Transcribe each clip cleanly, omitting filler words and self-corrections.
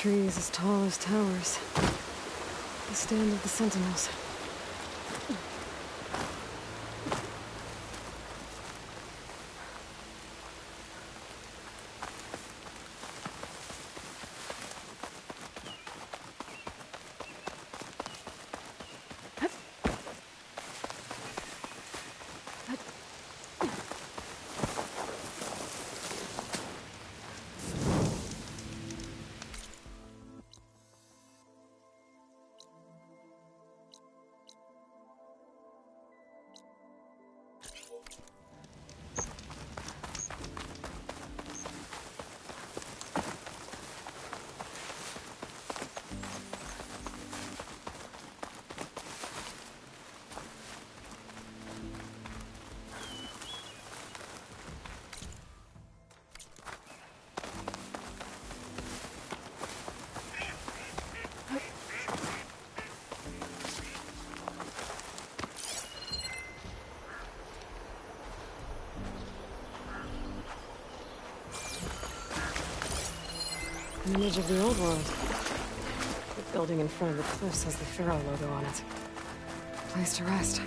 Trees as tall as towers. The stand of the sentinels. An image of the old world. The building in front of the cliffs has the Pharaoh logo on it. Place to rest.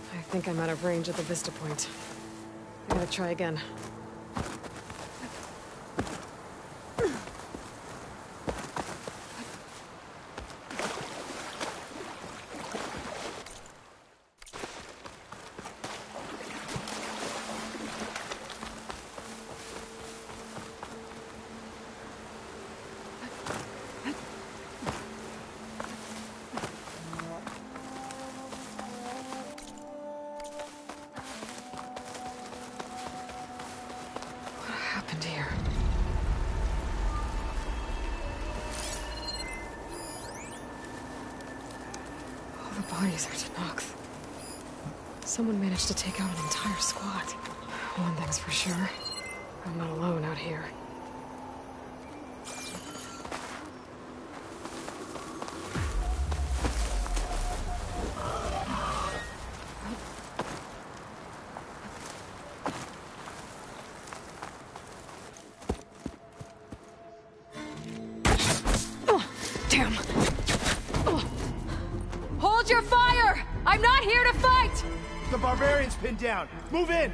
I think I'm out of range at the vista point. I gotta try again. Bodies are to knocks. Someone managed to take out an entire squad. One thing's for sure, I'm not alone out here. Pinned down. Move in!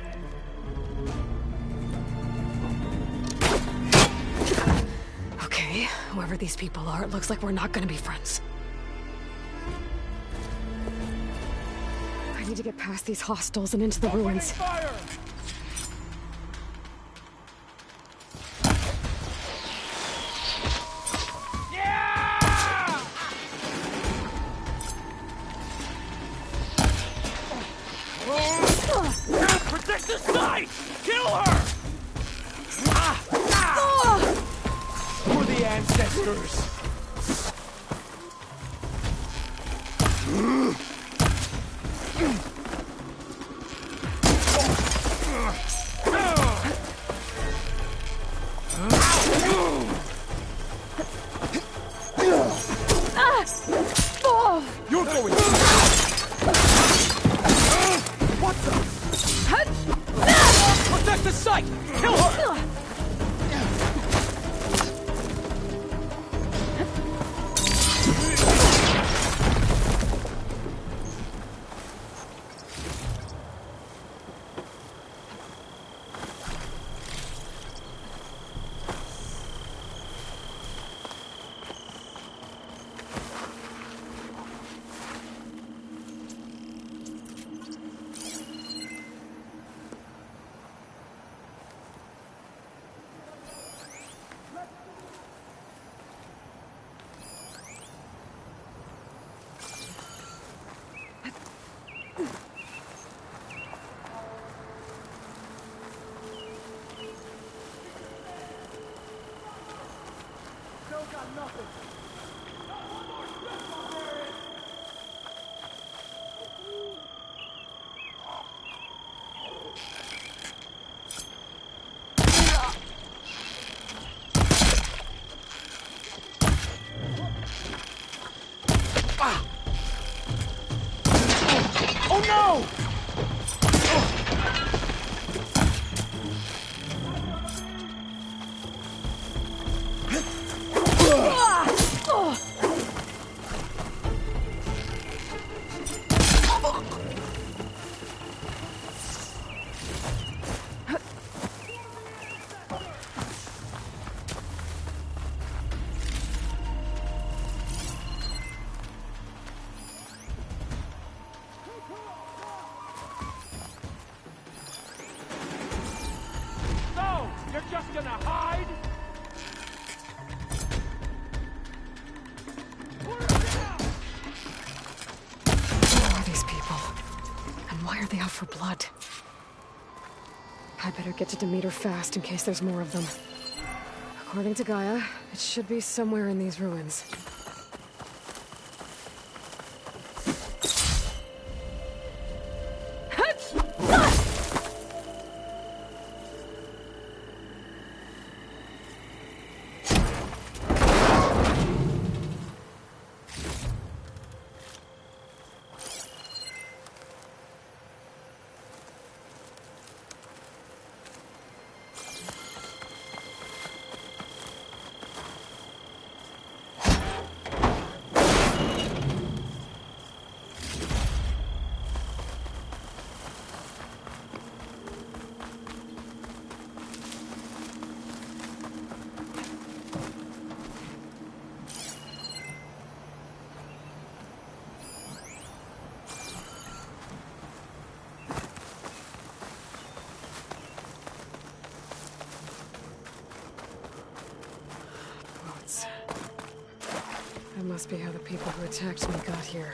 Okay, whoever these people are, it looks like we're not gonna be friends. I need to get past these hostels and into the ruins. Fire! Protect the site! Kill her! For the ancestors! You're going. What the? Protect the site! Kill her! Oh no! So, you're just gonna hide? Who are these people? And why are they out for blood? I better get to Demeter fast in case there's more of them. According to Gaia, it should be somewhere in these ruins. That must be how the people who attacked me got here.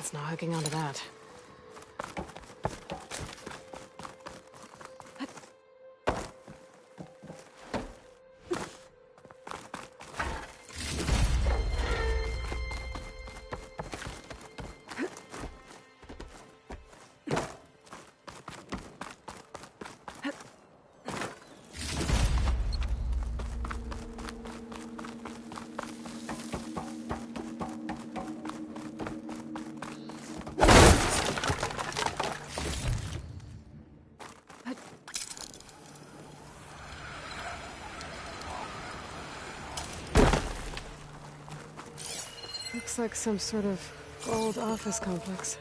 It's not hooking onto that. Looks like some sort of old office complex.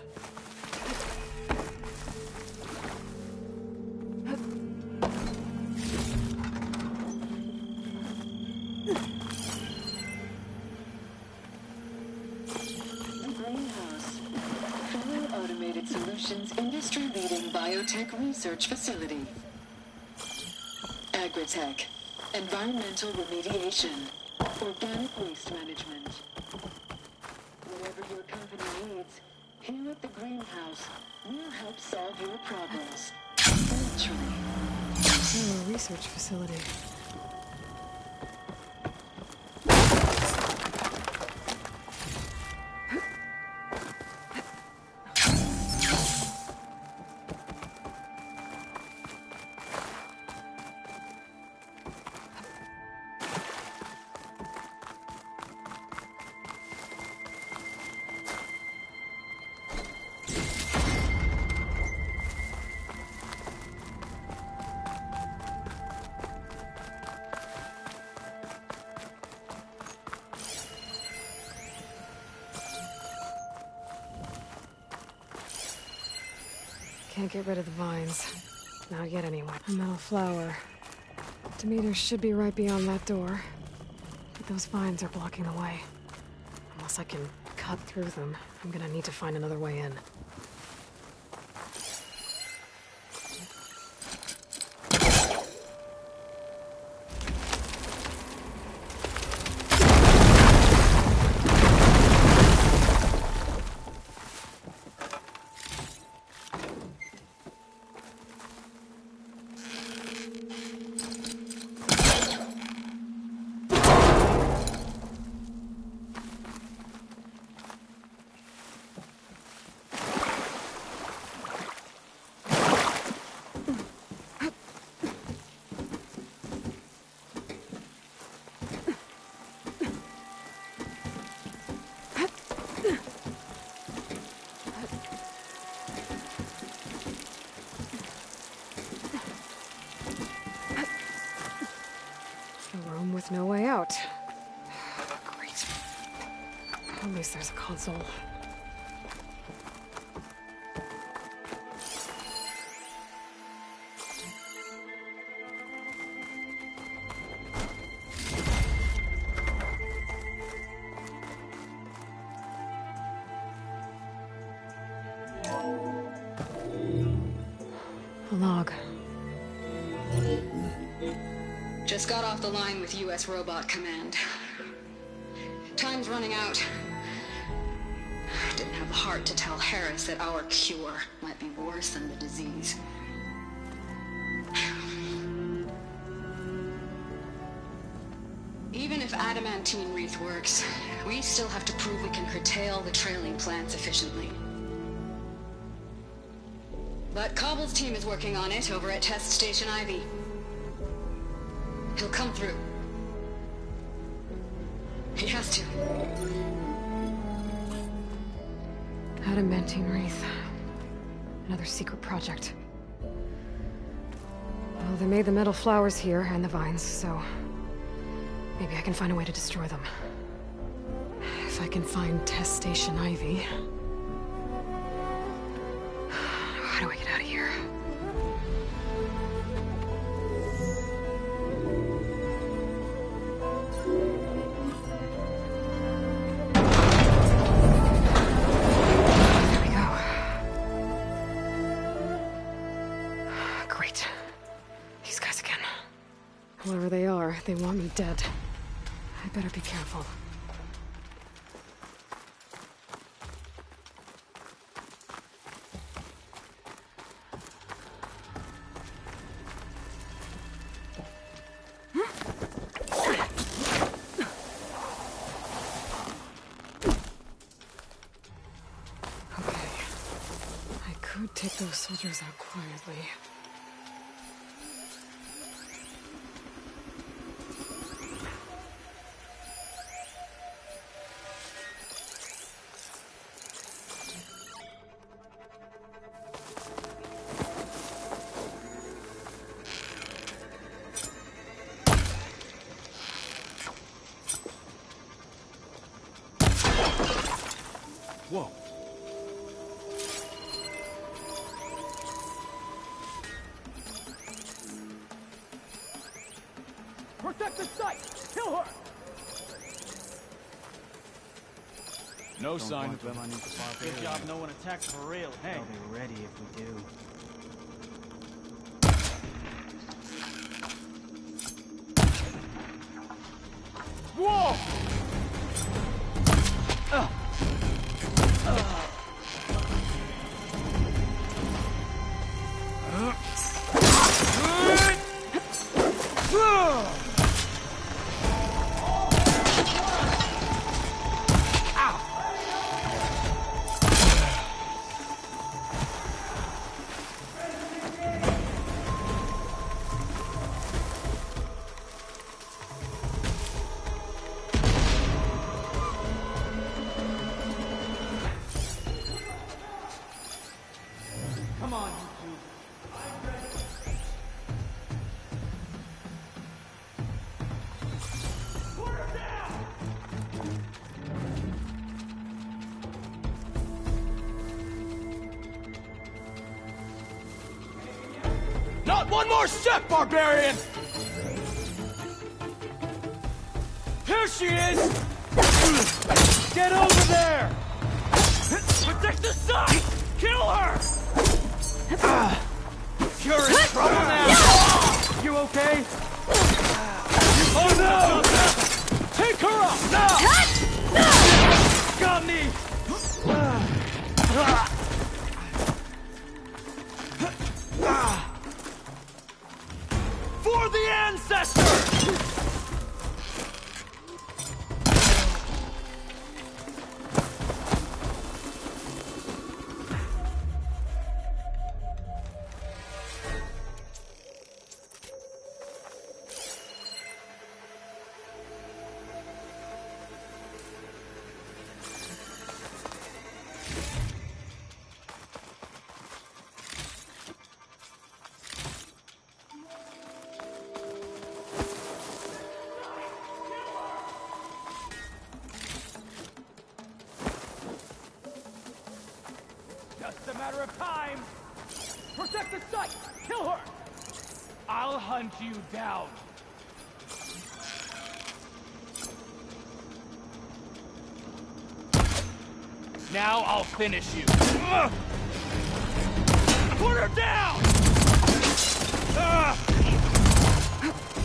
Greenhouse. Fully automated solutions industry-leading biotech research facility. Agritech. environmental remediation, organic waste management. Whatever your company needs, here at the greenhouse, we'll help solve your problems. Naturally. Oh, a research facility. Can't get rid of the vines. Not yet, anyway. A metal flower. Demeter should be right beyond that door. But those vines are blocking the way. Unless I can cut through them, I'm gonna need to find another way in. With no way out. Great. At least there's a console. A log. Just got off the line with U.S. Robot Command. Time's running out. Didn't have the heart to tell Harris that our cure might be worse than the disease. Even if adamantine wreath works, we still have to prove we can curtail the trailing plants efficiently. But Cobble's team is working on it over at Test Station Ivy. He'll come through. He has to. Adamantine wreath. Another secret project. Well, they made the metal flowers here and the vines, so maybe I can find a way to destroy them. If I can find Test Station Ivy. How do I get out of here? Whoever they are, they want me dead. I better be careful. Okay. I could take those soldiers out quietly. Whoa. Protect the site! Kill her! No sign of them. Good job no one attacked for real. Hey. They'll be ready if we do. wall! Come on, you two. I'm ready. Put her down! Not one more step, barbarian! Here she is! Get over there! Protect the side! Kill her! You're in trouble now! You okay? Oh no! Take her up now! Got me! For the ancestors! Just a matter of time! Protect the site! Kill her! I'll hunt you down! Now I'll finish you! Put her down!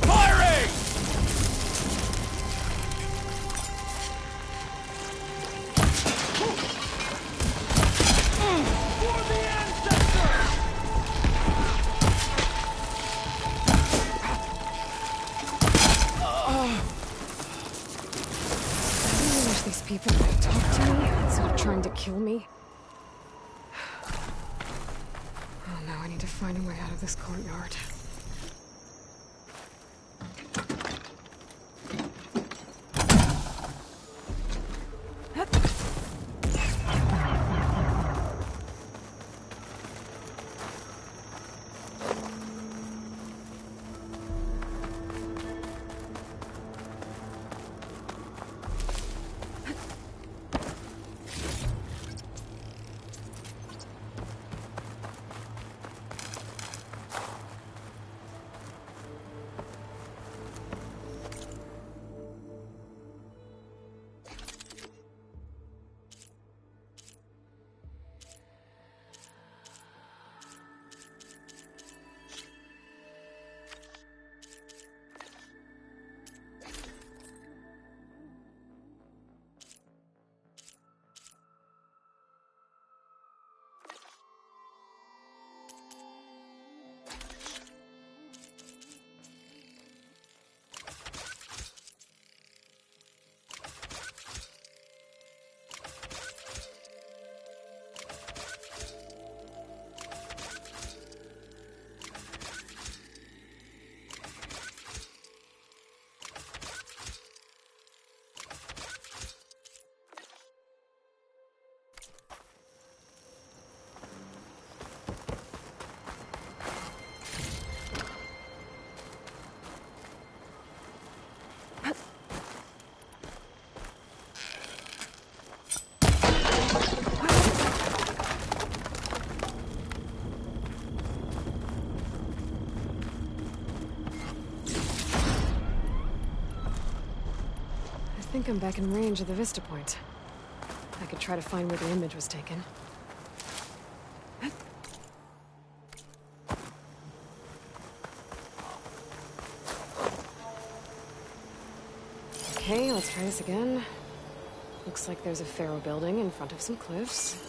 Firing! For the ancestors! I wish these people would talk to me instead of trying to kill me. Oh, now I need to find a way out of this courtyard. I think I'm back in range of the vista point. I could try to find where the image was taken. Okay, let's try this again. Looks like there's a pharaoh building in front of some cliffs.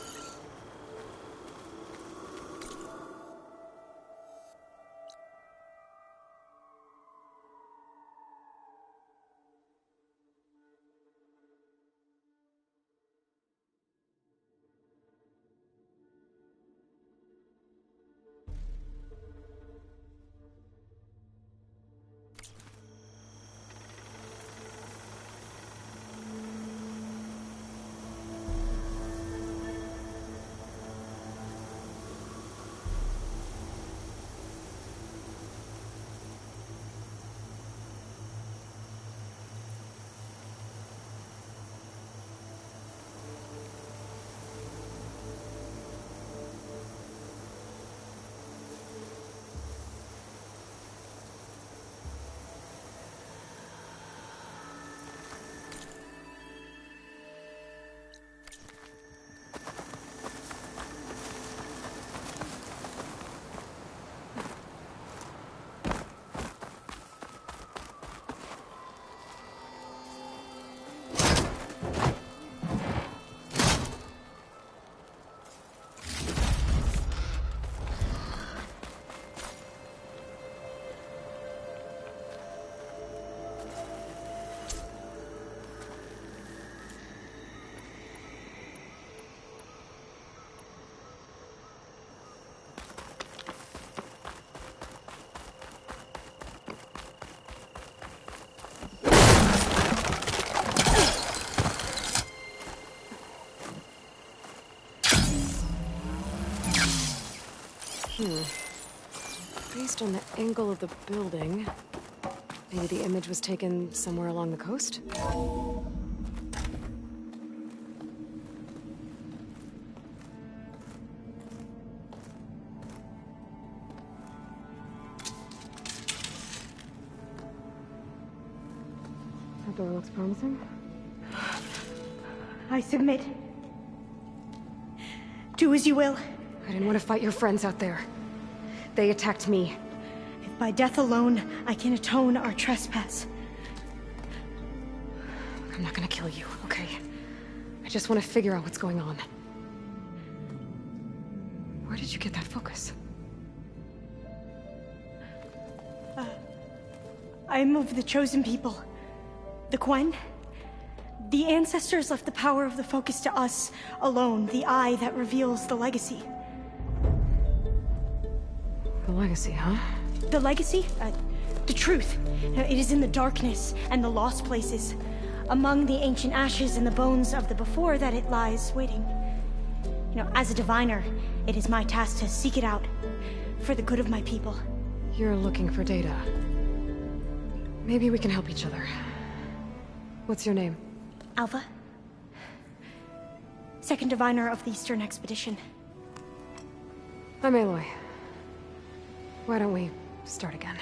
Based on the angle of the building, maybe the image was taken somewhere along the coast? That door looks promising. I submit. Do as you will. I didn't want to fight your friends out there. They attacked me. If by death alone I can atone our trespass. I'm not gonna kill you, okay? I just want to figure out what's going on. Where did you get that focus? I am of the chosen people. The Quen. The ancestors left the power of the focus to us alone, the eye that reveals the legacy. The legacy, huh? The legacy? The truth. It is in the darkness and the lost places, among the ancient ashes and the bones of the before that it lies waiting. As a diviner, it is my task to seek it out, for the good of my people. You're looking for data. Maybe we can help each other. What's your name? Alpha. Second diviner of the Eastern Expedition. I'm Aloy. Why don't we start again?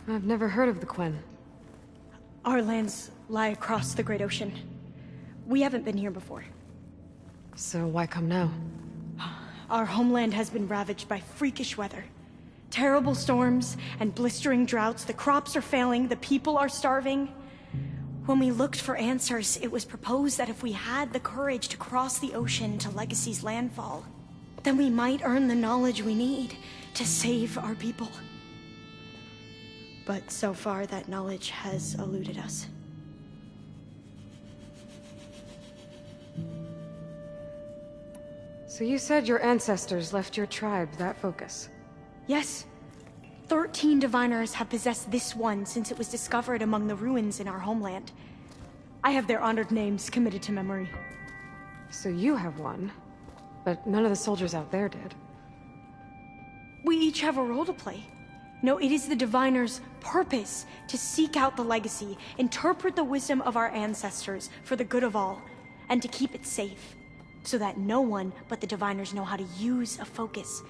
I've never heard of the Quen. Our lands lie across the Great Ocean. We haven't been here before. So why come now? Our homeland has been ravaged by freakish weather. Terrible storms and blistering droughts. The crops are failing, the people are starving. When we looked for answers, it was proposed that if we had the courage to cross the ocean to Legacy's landfall, then we might earn the knowledge we need to save our people. But so far, that knowledge has eluded us. So you said your ancestors left your tribe that focus? Yes. 13 diviners have possessed this one since it was discovered among the ruins in our homeland. I have their honored names committed to memory. So you have one, but none of the soldiers out there did. We each have a role to play. No, it is the diviner's purpose to seek out the legacy, interpret the wisdom of our ancestors for the good of all, and to keep it safe, so that no one but the diviners know how to use a focus.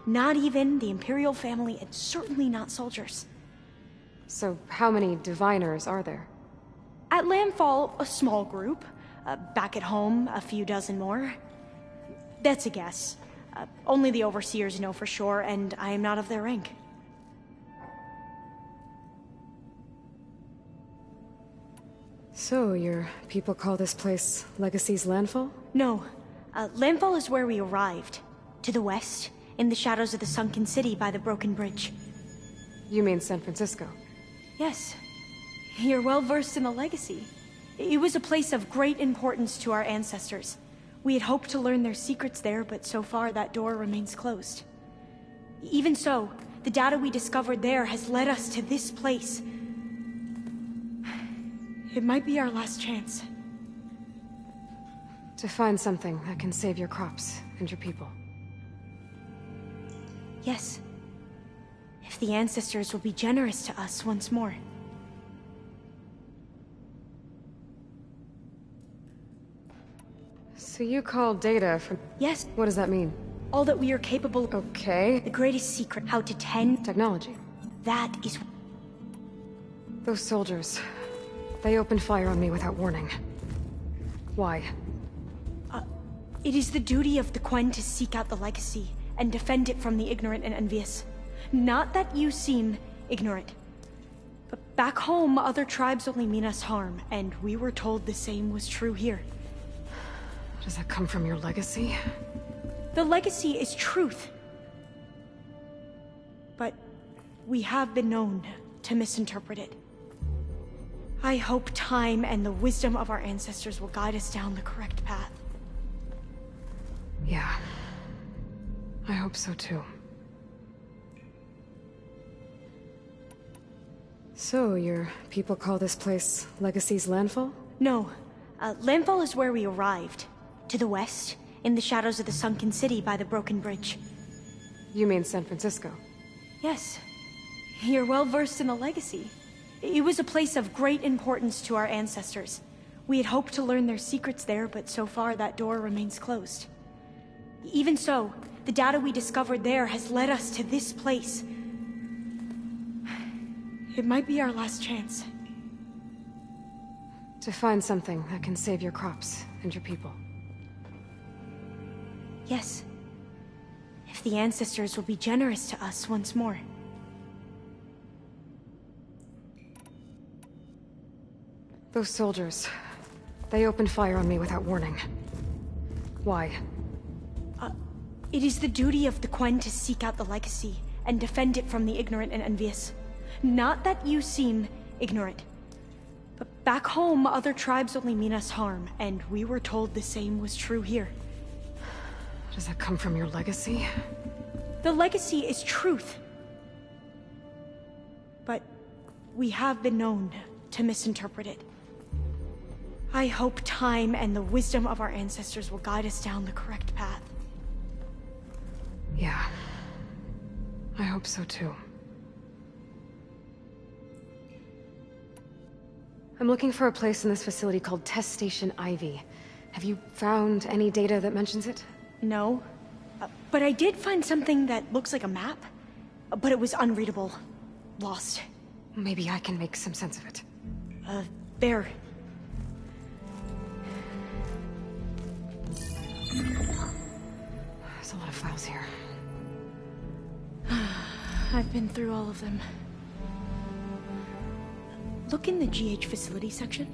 Not even the Imperial family, and certainly not soldiers. So how many diviners are there? At landfall, a small group. Back at home, a few dozen more. That's a guess. Only the overseers know for sure, and I am not of their rank. So, your people call this place Legacy's Landfall? No. Landfall is where we arrived. To the west, in the shadows of the sunken city by the broken bridge. You mean San Francisco? Yes. You're well versed in the Legacy. It was a place of great importance to our ancestors. We had hoped to learn their secrets there, but so far that door remains closed. Even so, the data we discovered there has led us to this place. It might be our last chance. To find something that can save your crops and your people. Yes. If the ancestors will be generous to us once more. So you call data from... Yes. What does that mean? All that we are capable of. Okay. The greatest secret, how to tend... Technology. That is... Those soldiers... They opened fire on me without warning. Why? It is the duty of the Quen to seek out the Legacy and defend it from the ignorant and envious. Not that you seem ignorant. But back home, other tribes only mean us harm, and we were told the same was true here. Does that come from your legacy? The Legacy is truth. But we have been known to misinterpret it. I hope time and the wisdom of our ancestors will guide us down the correct path. Yeah. I hope so too. So, your people call this place Legacy's Landfall? No. Landfall is where we arrived. To the west, in the shadows of the sunken city by the broken bridge. You mean San Francisco? Yes. You're well versed in the Legacy. It was a place of great importance to our ancestors. We had hoped to learn their secrets there, but so far that door remains closed. Even so, the data we discovered there has led us to this place. It might be our last chance. To find something that can save your crops and your people. Yes. If the ancestors will be generous to us once more. Those soldiers... They opened fire on me without warning. Why? It is the duty of the Quen to seek out the Legacy and defend it from the ignorant and envious. Not that you seem ignorant. But back home, other tribes only mean us harm, and we were told the same was true here. Does that come from your legacy? The Legacy is truth. But we have been known to misinterpret it. I hope time and the wisdom of our ancestors will guide us down the correct path. Yeah. I hope so too. I'm looking for a place in this facility called Test Station Ivy. Have you found any data that mentions it? No. But I did find something that looks like a map. But it was unreadable. Lost. Maybe I can make some sense of it. There. There's a lot of files here. I've been through all of them. Look in the GH facility section.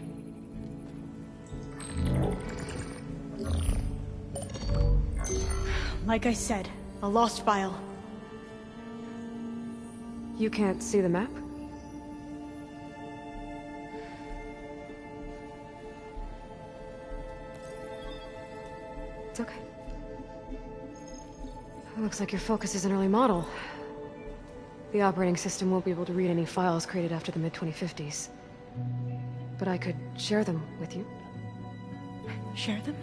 Like I said, a lost file. You can't see the map? It's okay. It looks like your focus is an early model. The operating system won't be able to read any files created after the mid-2050s. But I could share them with you. Share them?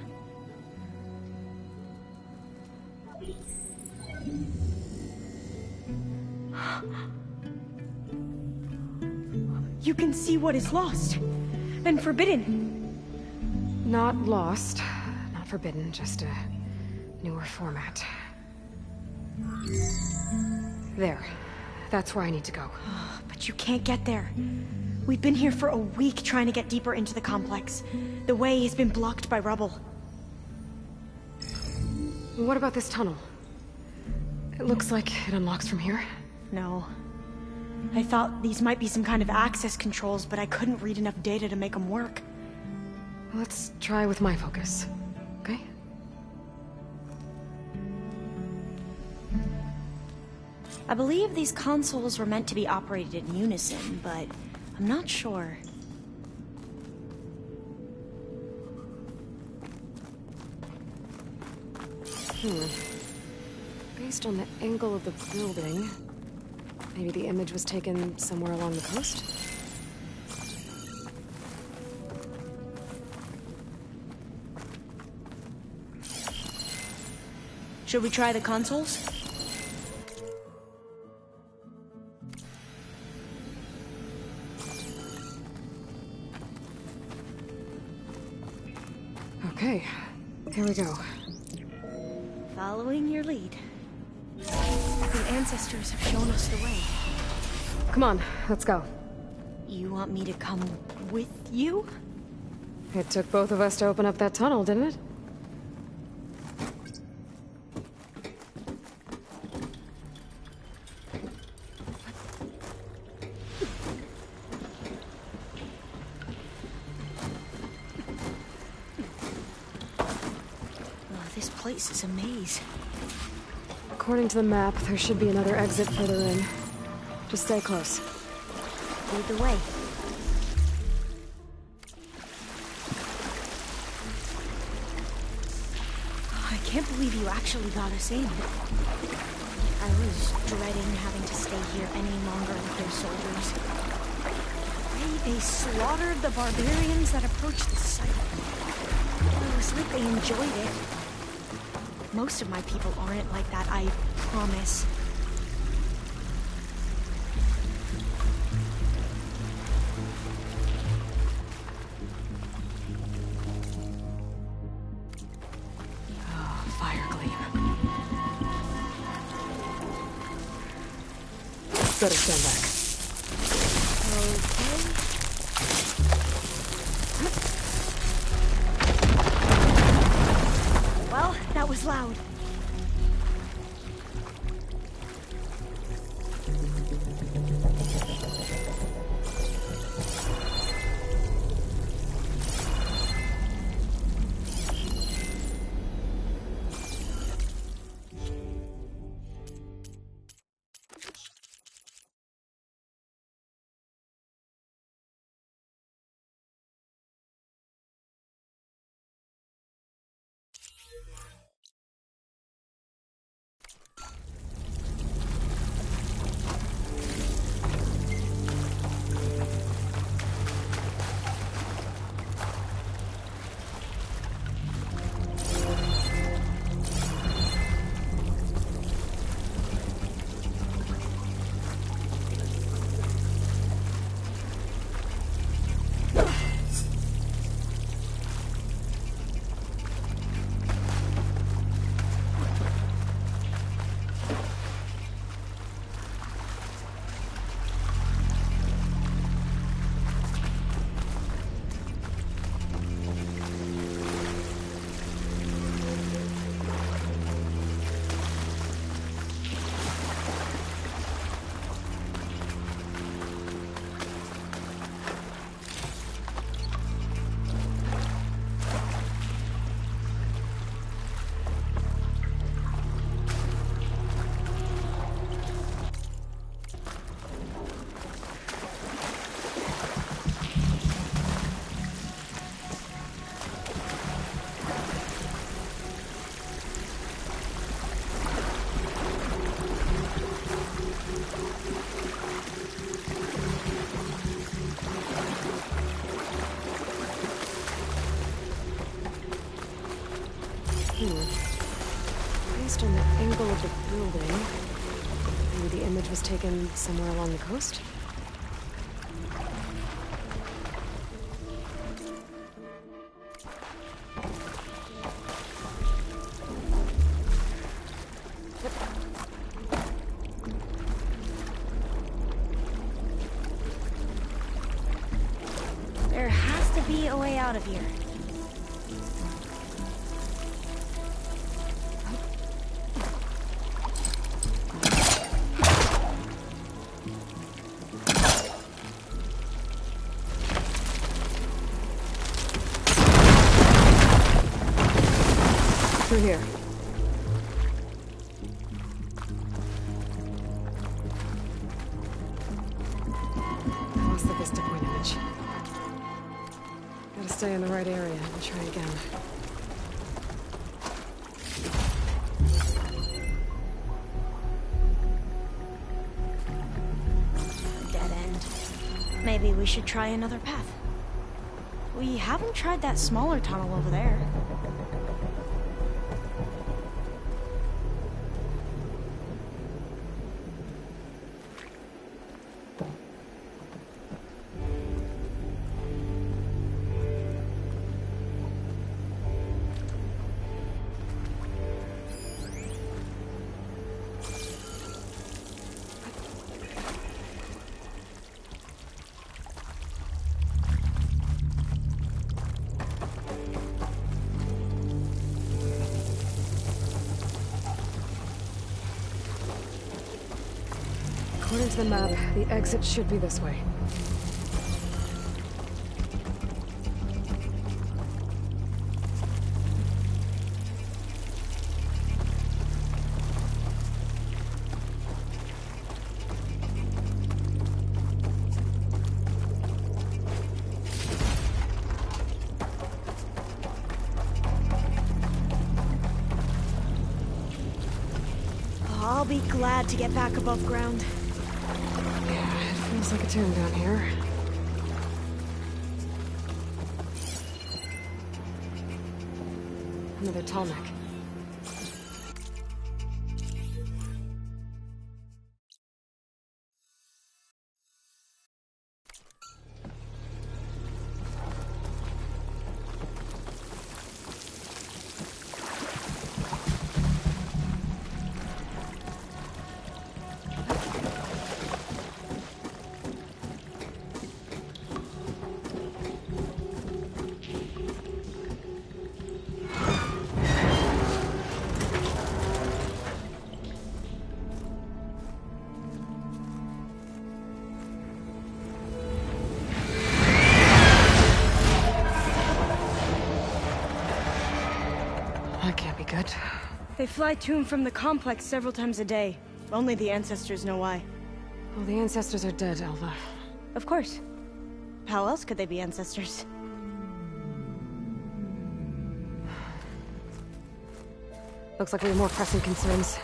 You can see what is lost and forbidden. Not lost, not forbidden, just a newer format. There. That's where I need to go. But you can't get there. We've been here for a week trying to get deeper into the complex. The way has been blocked by rubble. What about this tunnel? It looks like it unlocks from here. No. I thought these might be some kind of access controls, but I couldn't read enough data to make them work. Let's try with my focus, okay? I believe these consoles were meant to be operated in unison, but I'm not sure. Based on the angle of the building, maybe the image was taken somewhere along the coast? Should we try the consoles? Okay, here we go. Following your lead. The ancestors have shown us the way. Come on, let's go. You want me to come with you? It took both of us to open up that tunnel, didn't it? This place is a maze. According to the map, there should be another exit further in. Just stay close. Lead the way. I can't believe you actually got us in. I was dreading having to stay here any longer with those soldiers. The way they slaughtered the barbarians that approached the site. It was like they enjoyed it. Most of my people aren't like that, I promise. Oh, fire gleam. Better stand back. Okay. Well, that was loud. Based on the angle of the building, maybe the image was taken somewhere along the coast? There has to be a way out of here. Through here. I lost the vista point image. Gotta stay in the right area and try again. Dead end. Maybe we should try another path. We haven't tried that smaller tunnel over there. According to the map, the exit should be this way. I'll be glad to get back above ground. Yeah, it feels like a tomb down here. Another tall neck. That can't be good. They fly to and from the complex several times a day. Only the ancestors know why. Well, the ancestors are dead, Elva. Of course. How else could they be ancestors? Looks like we have more pressing concerns.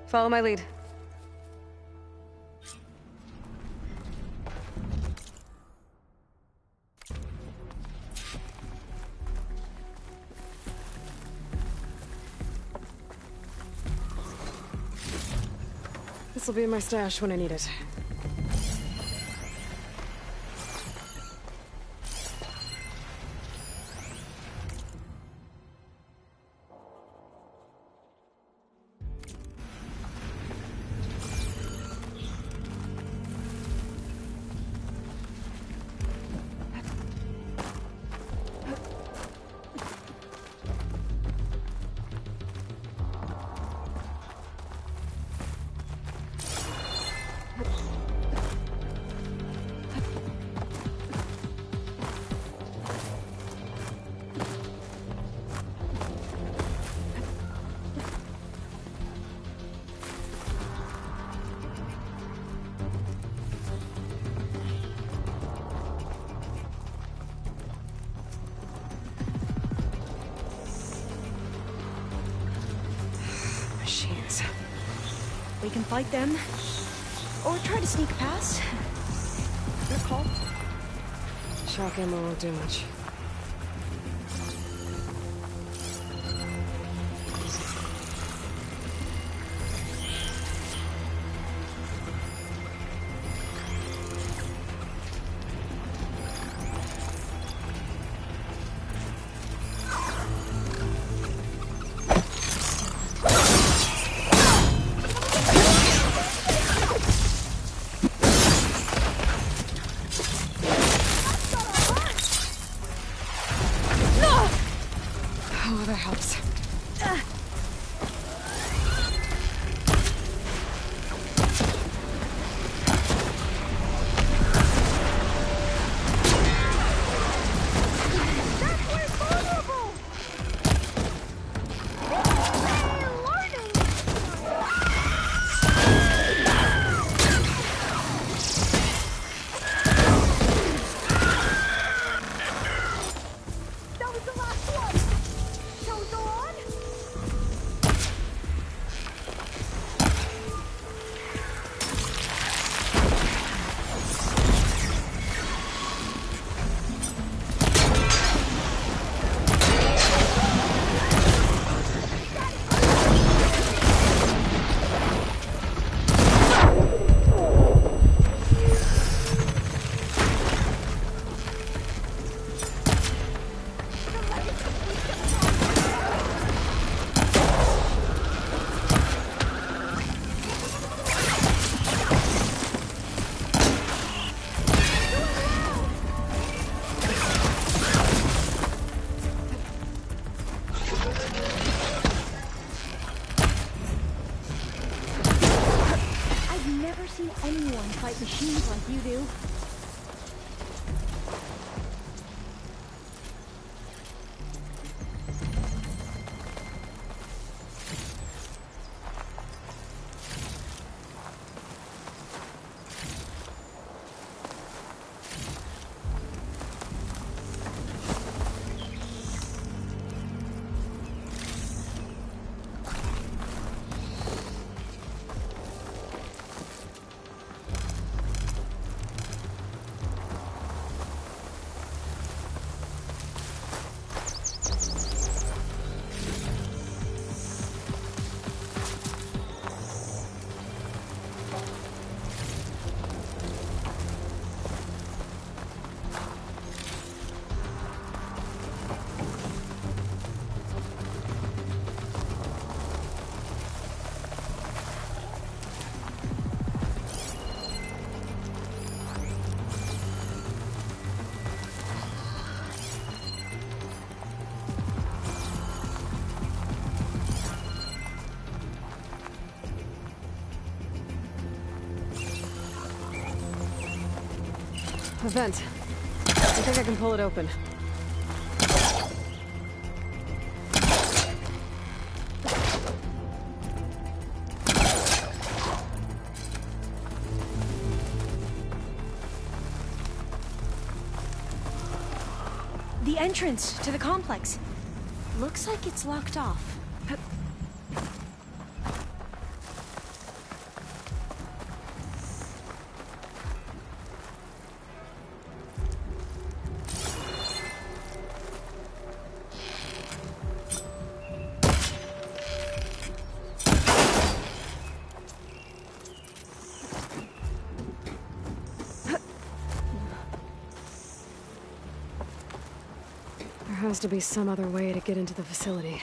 Follow my lead. This will be in my stash when I need it. Machines. We can fight them, or try to sneak past. Your call. Shock ammo won't do much. machines like you do. A vent. I think I can pull it open. The entrance to the complex. Looks like it's locked off. There has to be some other way to get into the facility.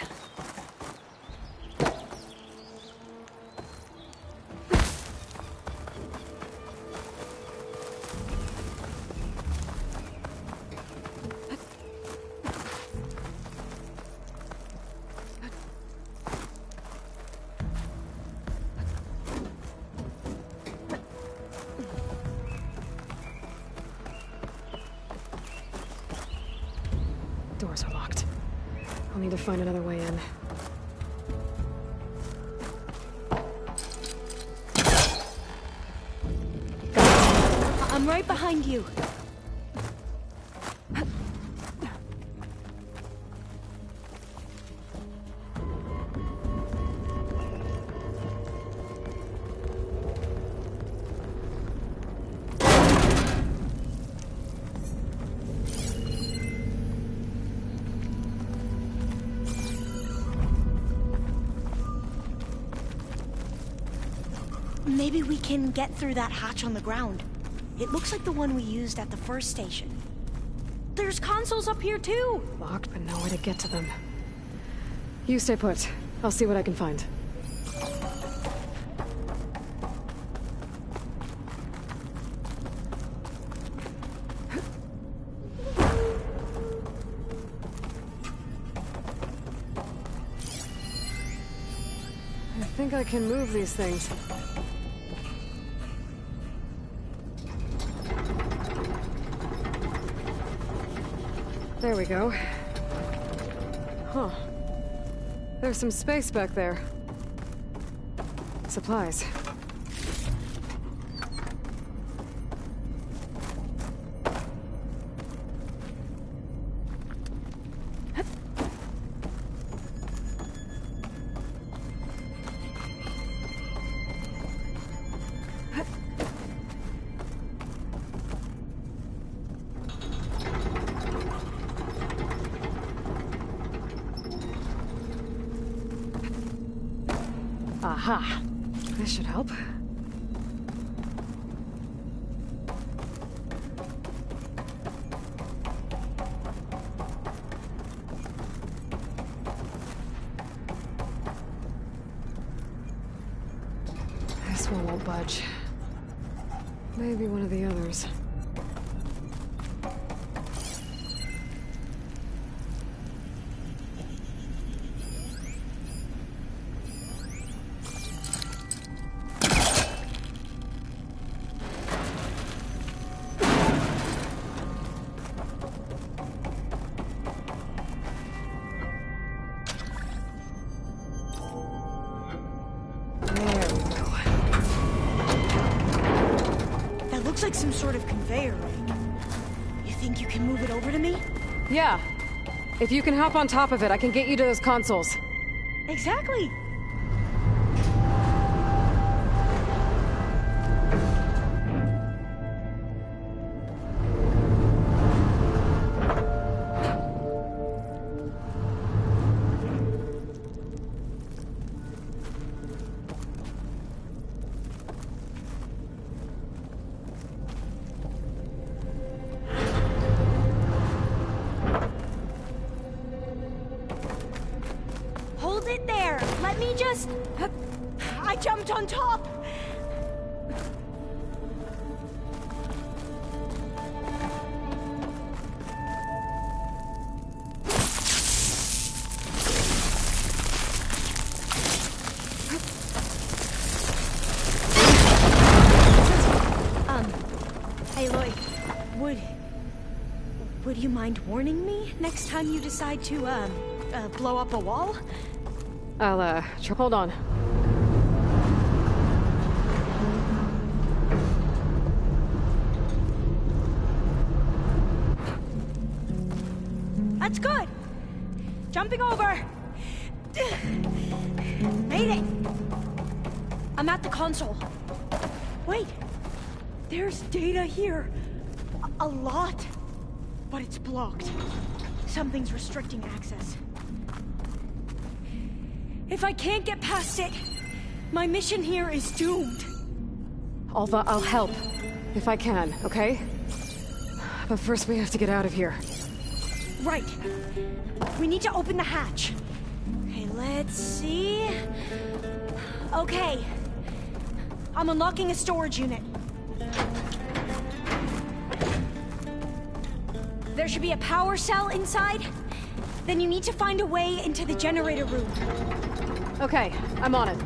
Doors are locked. I'll need to find another way in. I'm right behind you. Maybe we can get through that hatch on the ground. It looks like the one we used at the first station. There's consoles up here too! Locked, but nowhere to get to them. You stay put. I'll see what I can find. I think I can move these things. There we go. Huh. There's some space back there. Supplies. Aha! This should help. This one won't budge. Maybe one of the others. sort of conveyor, right? You think you can move it over to me? Yeah. If you can hop on top of it, I can get you to those consoles. Exactly. Hold it there. Let me just... I jumped on top. Hey, Lloyd. Would you mind warning me next time you decide to, blow up a wall? I'll, hold on. That's good. Jumping over. Made it. I'm at the console. Wait. There's data here. A lot. But it's blocked. Something's restricting access. If I can't get past it, my mission here is doomed. Alva, I'll help. If I can, okay? But first we have to get out of here. Right. We need to open the hatch. Okay, let's see... Okay. I'm unlocking a storage unit. There should be a power cell inside. Then you need to find a way into the generator room. Okay, I'm on it.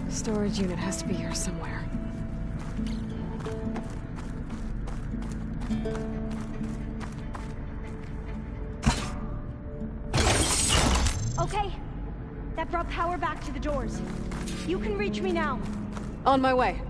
Storage unit has to be here somewhere. Okay. That brought power back to the doors. You can reach me now. On my way.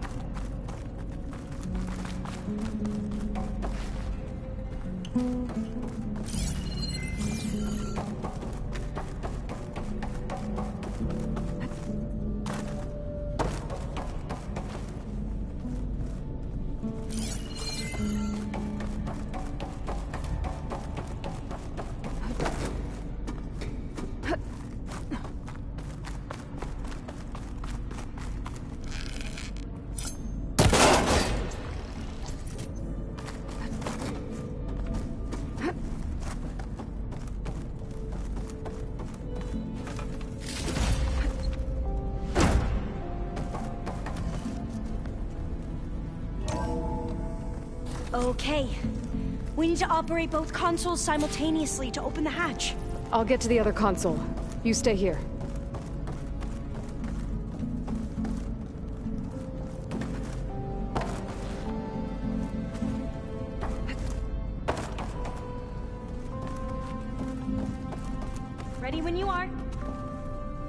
Okay. We need to operate both consoles simultaneously to open the hatch. I'll get to the other console. You stay here. Ready when you are.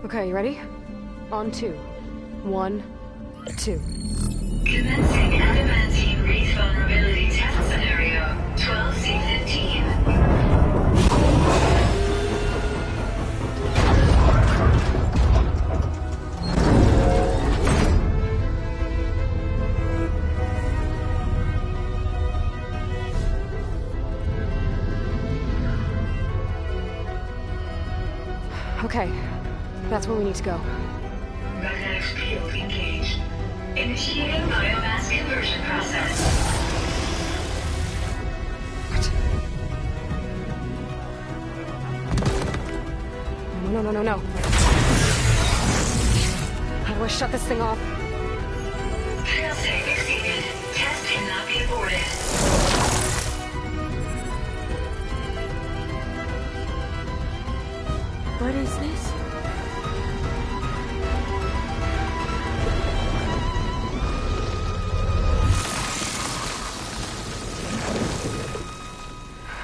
Okay, you ready? On 2. 1, 2. Commencing adamantine wreath vulnerability test scenario 12C15. Okay, that's where we need to go. Magnetic field engaged. Initiating biomass conversion process. What? No. How do I shut this thing off? Failsafe exceeded. Test cannot be aborted. What is this?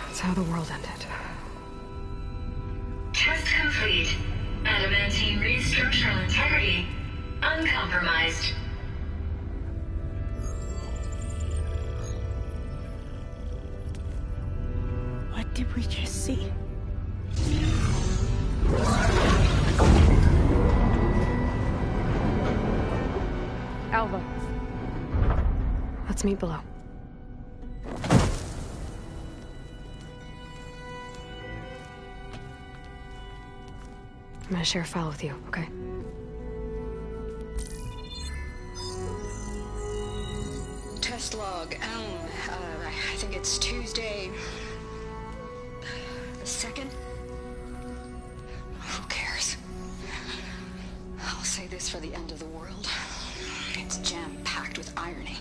That's how the world ended. Test complete. Adamantine read structural integrity uncompromised. What did we just see? Alva. Let's meet below. I'm gonna share a file with you, okay? Test log, I think it's Tuesday the 2nd? Who cares? I'll say this for the end of the world. It's jam-packed with irony.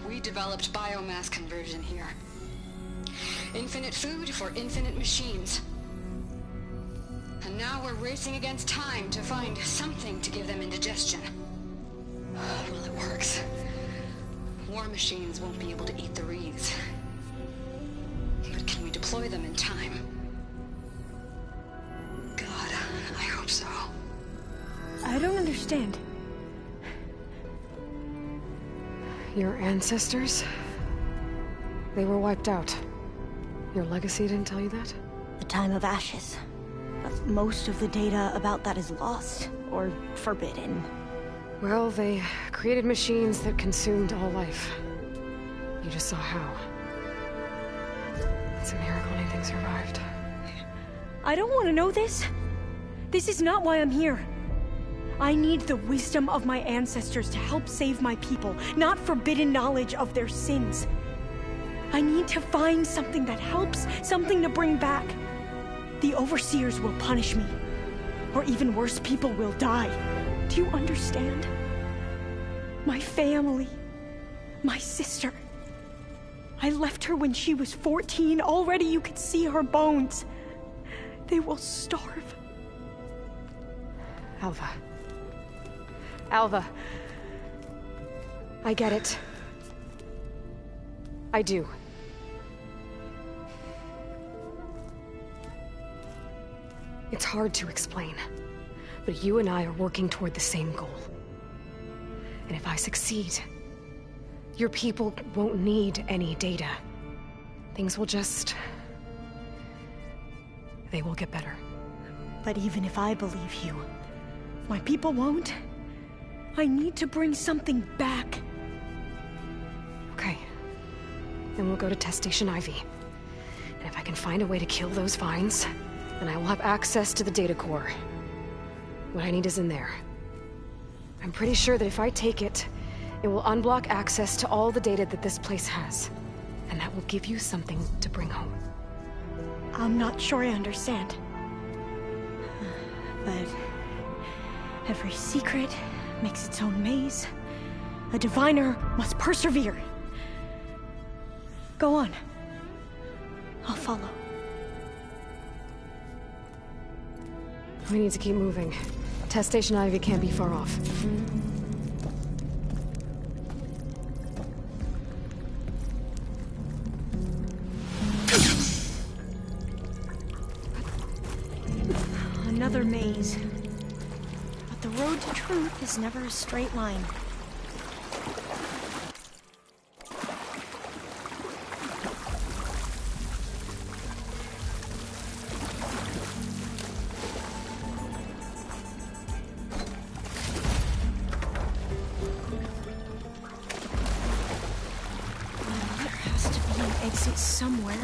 We developed biomass conversion here. Infinite food for infinite machines. And now we're racing against time to find something to give them indigestion. Well, it works. War machines won't be able to eat the wreaths. But can we deploy them in time? God, I hope so. I don't understand. Your ancestors? They were wiped out. Your legacy didn't tell you that? The time of ashes. But most of the data about that is lost, or forbidden. Well, they created machines that consumed all life. You just saw how. It's a miracle anything survived. I don't want to know this. This is not why I'm here. I need the wisdom of my ancestors to help save my people, not forbidden knowledge of their sins. I need to find something that helps, something to bring back. The overseers will punish me. Or even worse, people will die. Do you understand? My family. My sister. I left her when she was 14. Already you could see her bones. They will starve. Alva. Alva. I get it. I do. It's hard to explain, but you and I are working toward the same goal. And if I succeed, your people won't need any data. Things will just... they will get better. But even if I believe you, my people won't. I need to bring something back. Okay. Then we'll go to Test Station Ivy. And if I can find a way to kill those vines, then I will have access to the data core. What I need is in there. I'm pretty sure that if I take it, it will unblock access to all the data that this place has. And that will give you something to bring home. I'm not sure I understand. But every secret makes its own maze. A diviner must persevere. Go on. I'll follow. We need to keep moving. Test Station Ivy can't be far off. Another maze. But the road to truth is never a straight line. Exit somewhere.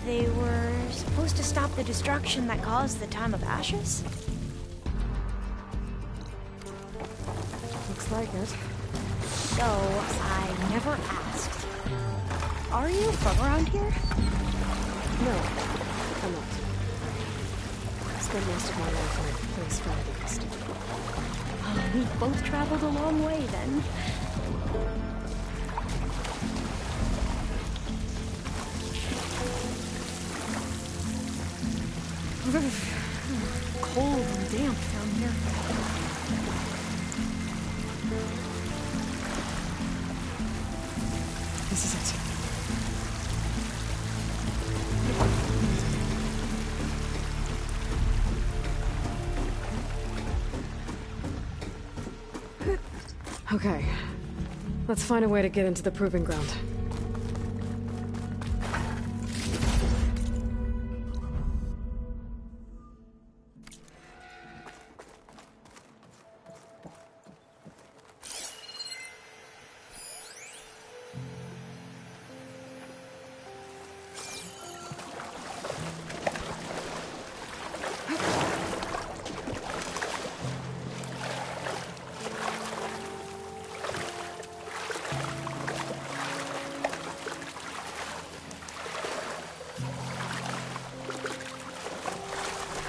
They were supposed to stop the destruction that caused the time of ashes? Looks like it. So, I never asked. Are you from around here? No, I'm not. spent most of my life in a place far east. Oh, we both traveled a long way then. Cold and damp down here. This is it. Okay. Let's find a way to get into the proving ground.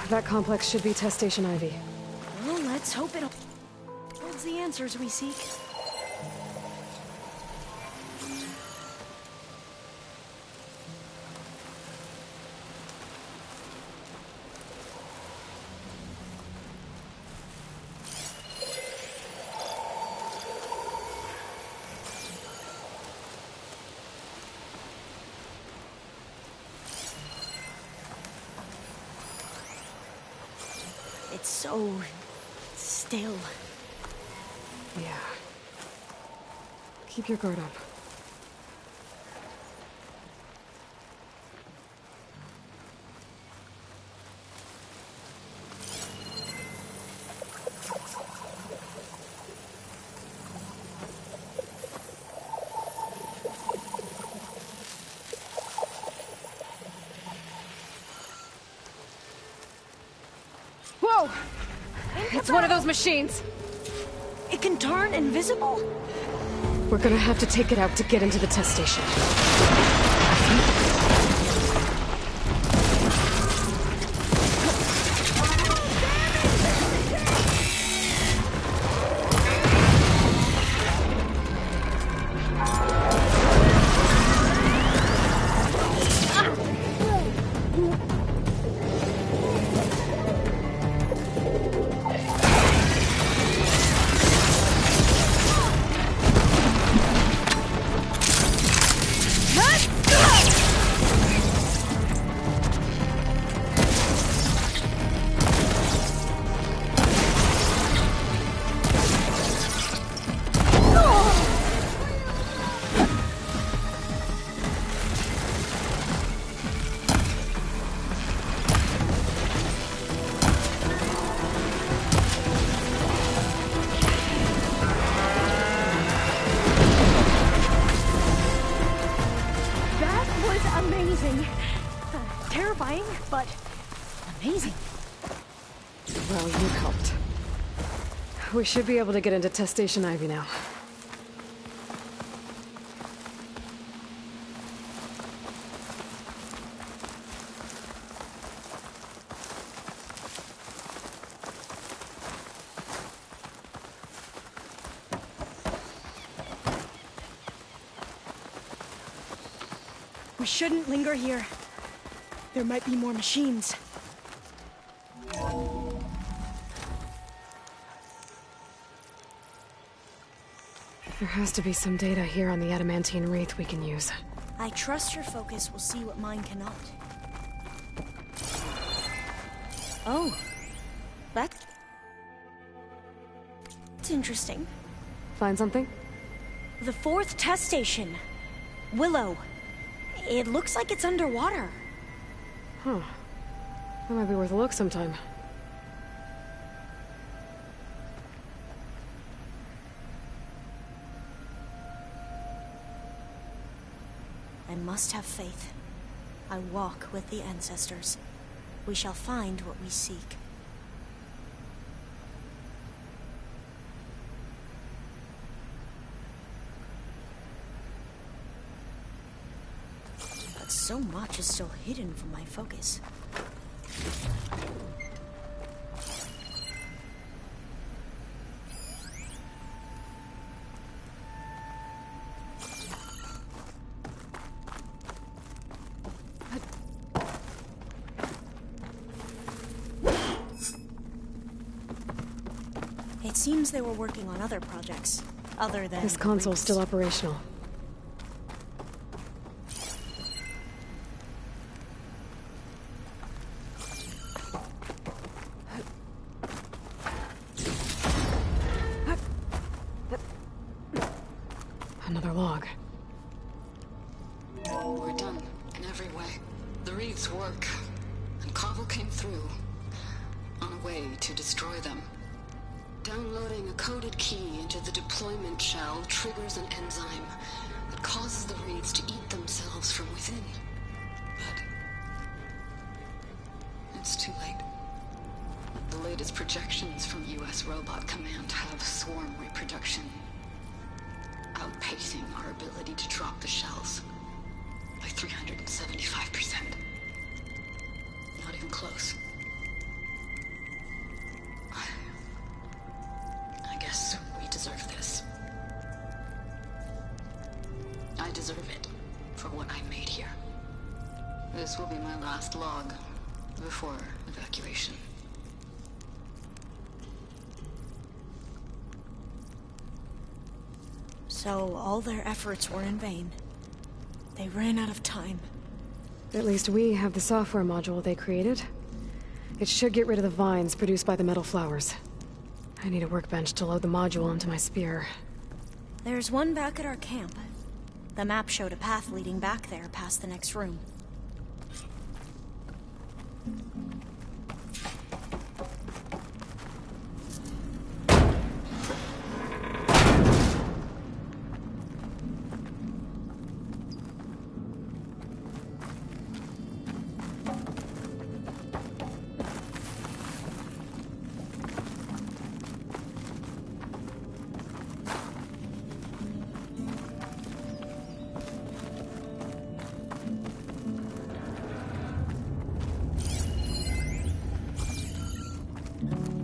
That complex should be Test Station Ivy. Well, let's hope it holds the answers we seek. It's so still. Yeah. Keep your guard up. Whoa! It's one of those machines! It can turn invisible? We're gonna have to take it out to get into the test station. Terrifying, but amazing. Well, you helped. We should be able to get into Test Station Ivy now. We shouldn't linger here. There might be more machines. There has to be some data here on the adamantine wreath we can use. I trust your focus will see what mine cannot. Oh. That's interesting. Find something? The 4th test station. Willow. It looks like it's underwater. Huh. That might be worth a look sometime. I must have faith. I walk with the ancestors. We shall find what we seek. But so much is still hidden from my focus. It seems they were working on other projects, other than... This console's still operational. Another log. We're done, in every way. The Reeds work, and Cobble came through, on a way to destroy them. Downloading a coded key into the deployment shell triggers an enzyme that causes the Reeds to eat themselves from within. But it's too late. The latest projections from U.S. Robot Command have swarm reproduction, outpacing our ability to drop the shells by 375%. Not even close. I guess we deserve this. I deserve it for what I made here. This will be my last log before evacuation. So all their efforts were in vain. They ran out of time. At least we have the software module they created. It should get rid of the vines produced by the metal flowers. I need a workbench to load the module onto my spear. There's one back at our camp. The map showed a path leading back there past the next room.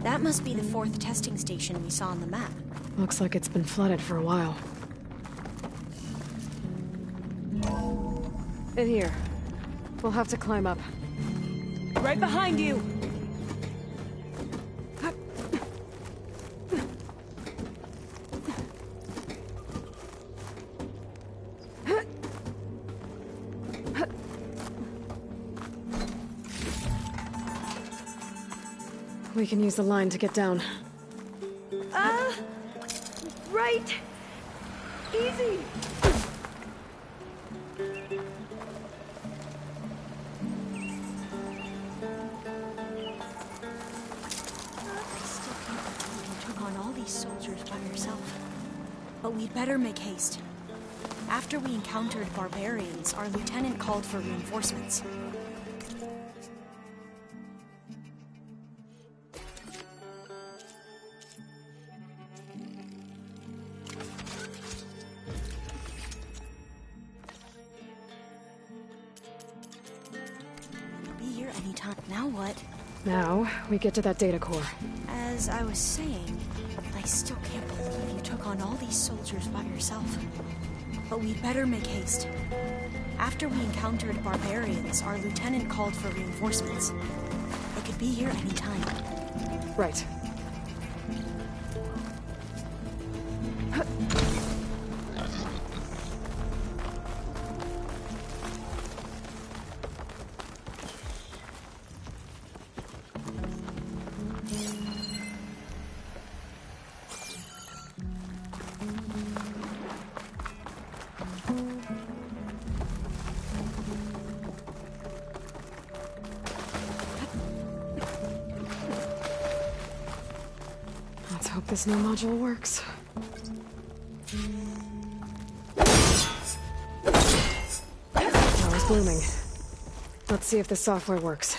That must be the 4th testing station we saw on the map. Looks like it's been flooded for a while. In here. We'll have to climb up. Right behind you! We can use the line to get down. Right! Easy! Took on all these soldiers by yourself. But we'd better make haste. After we encountered barbarians, our lieutenant called for reinforcements. Now what? Now, we get to that data core. As I was saying, I still can't believe you took on all these soldiers by yourself. But we'd better make haste. After we encountered barbarians, our lieutenant called for reinforcements. They could be here any time. Right. Let's hope this new module works. Power's blooming. Let's see if the software works.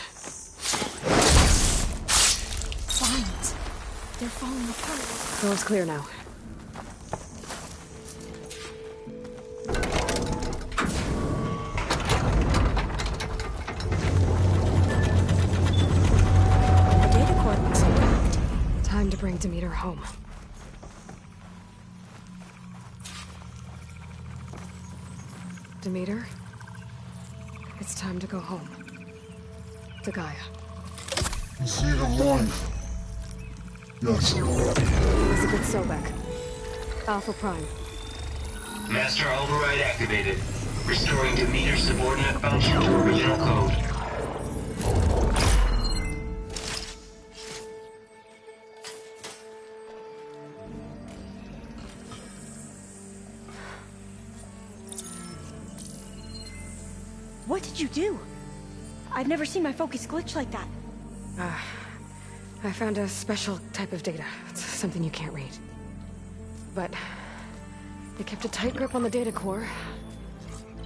Vines. They're falling apart. Door's clear now. The data core looks intact. Time to bring Demeter home. Demeter? It's time to go home. To Gaia. The seed of life. Yes. Elizabeth Sobek. Alpha Prime. Master override activated. Restoring Demeter subordinate function to original code. What did you do? I've never seen my focus glitch like that. I found a special type of data. It's something you can't read. But they kept a tight grip on the data core.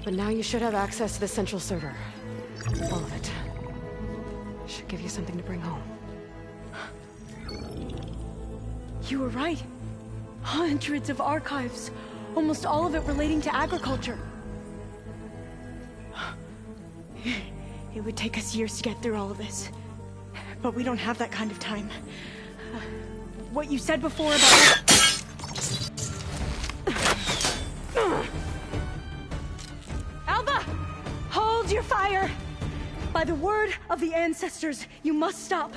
But now you should have access to the central server. All of it. Should give you something to bring home. You were right. Hundreds of archives. Almost all of it relating to agriculture. It would take us years to get through all of this. But we don't have that kind of time. What you said before about... Alva! Hold your fire! By the word of the ancestors, you must stop.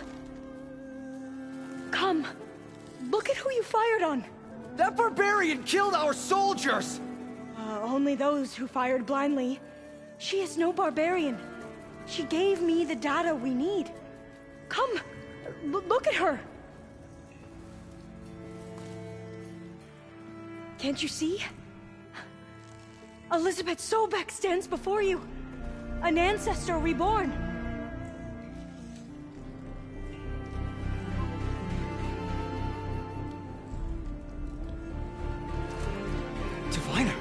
Come. Look at who you fired on. That barbarian killed our soldiers! Only those who fired blindly. She is no barbarian. She gave me the data we need. Come, look at her. Can't you see? Elizabeth Sobek stands before you. An ancestor reborn. Diviner!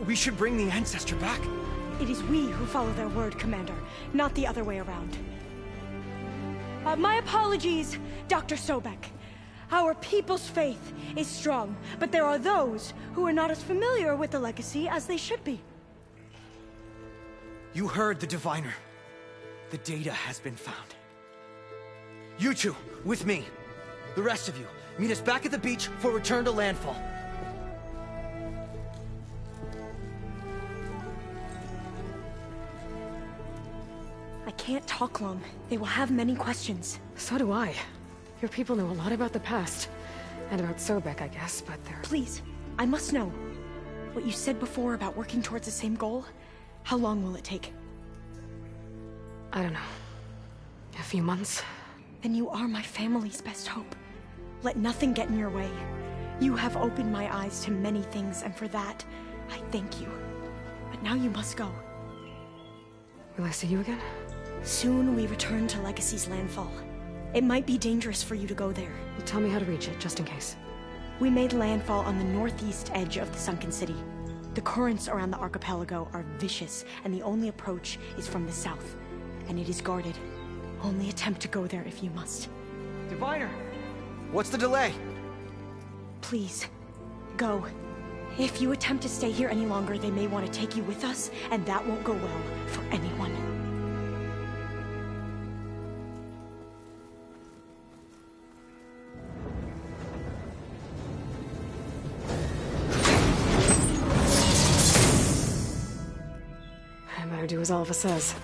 We should bring the ancestor back. It is we who follow their word, Commander, not the other way around. My apologies, Dr. Sobek. Our people's faith is strong, but there are those who are not as familiar with the legacy as they should be. You heard the diviner. The data has been found. You two, with me. The rest of you, meet us back at the beach for return to landfall. I can't talk long. They will have many questions. So do I. Your people know a lot about the past. And about Sobek, I guess, but they're... Please, I must know. What you said before about working towards the same goal, how long will it take? I don't know. A few months? Then you are my family's best hope. Let nothing get in your way. You have opened my eyes to many things, and for that, I thank you. But now you must go. Will I see you again? Soon we return to Legacy's landfall. It might be dangerous for you to go there. Well, tell me how to reach it, just in case. We made landfall on the northeast edge of the sunken city. The currents around the archipelago are vicious, and the only approach is from the south. And it is guarded. Only attempt to go there if you must. Diviner! What's the delay? Please, go. If you attempt to stay here any longer, they may want to take you with us, and that won't go well for anyone. I better do as Alpha says.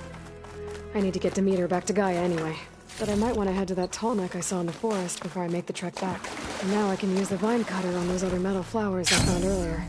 I need to get Demeter back to Gaia anyway. But I might want to head to that tall neck I saw in the forest before I make the trek back. And now I can use the vine cutter on those other metal flowers I found earlier.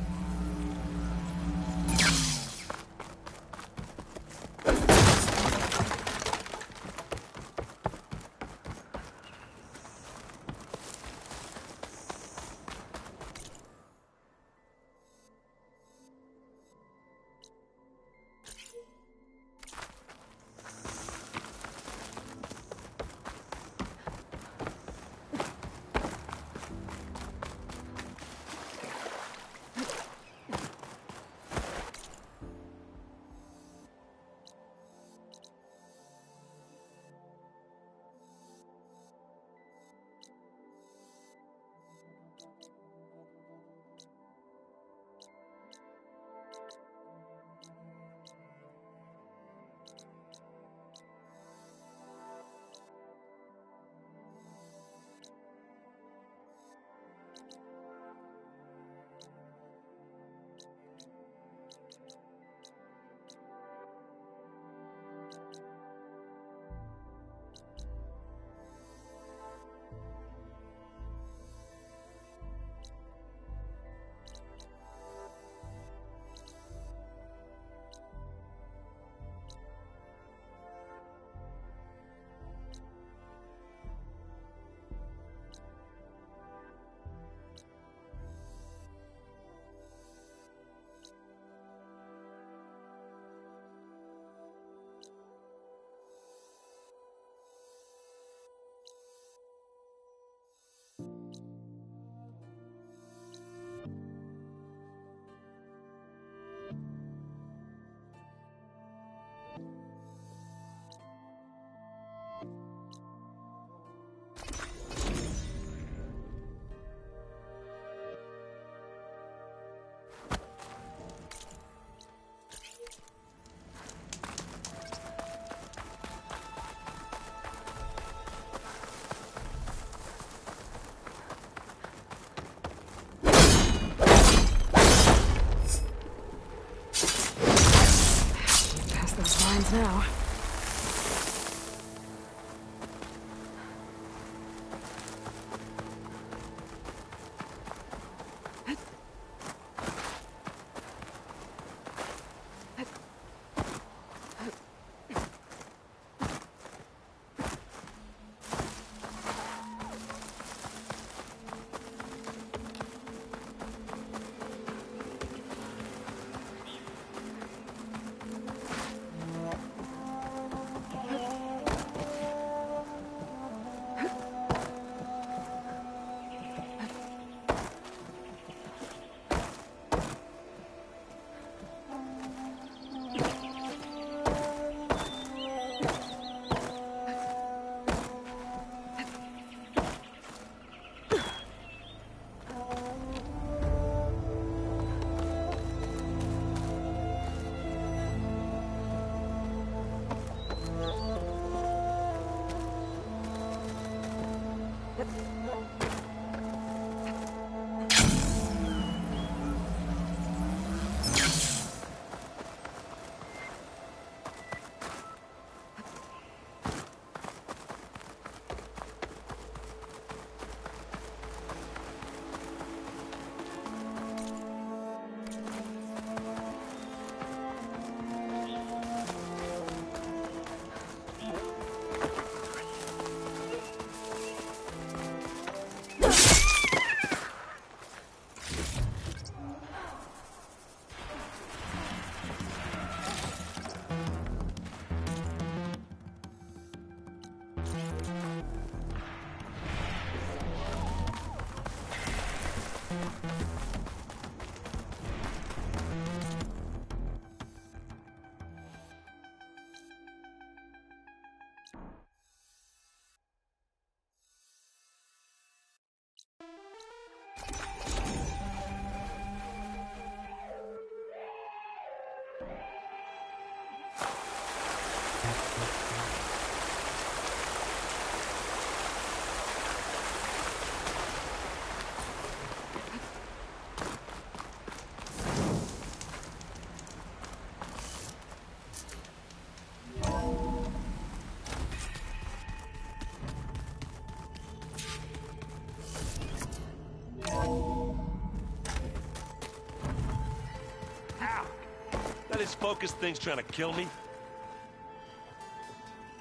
That is focus thing's trying to kill me.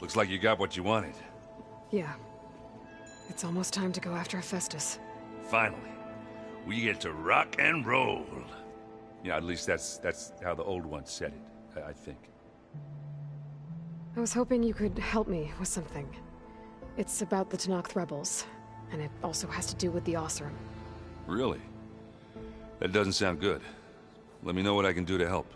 Looks like you got what you wanted. Yeah. It's almost time to go after Hephaestus. Finally. We get to rock and roll. Yeah, at least that's how the old one said it, I think. I was hoping you could help me with something. It's about the Tenakth rebels, and it also has to do with the Oseram. Really? That doesn't sound good. Let me know what I can do to help.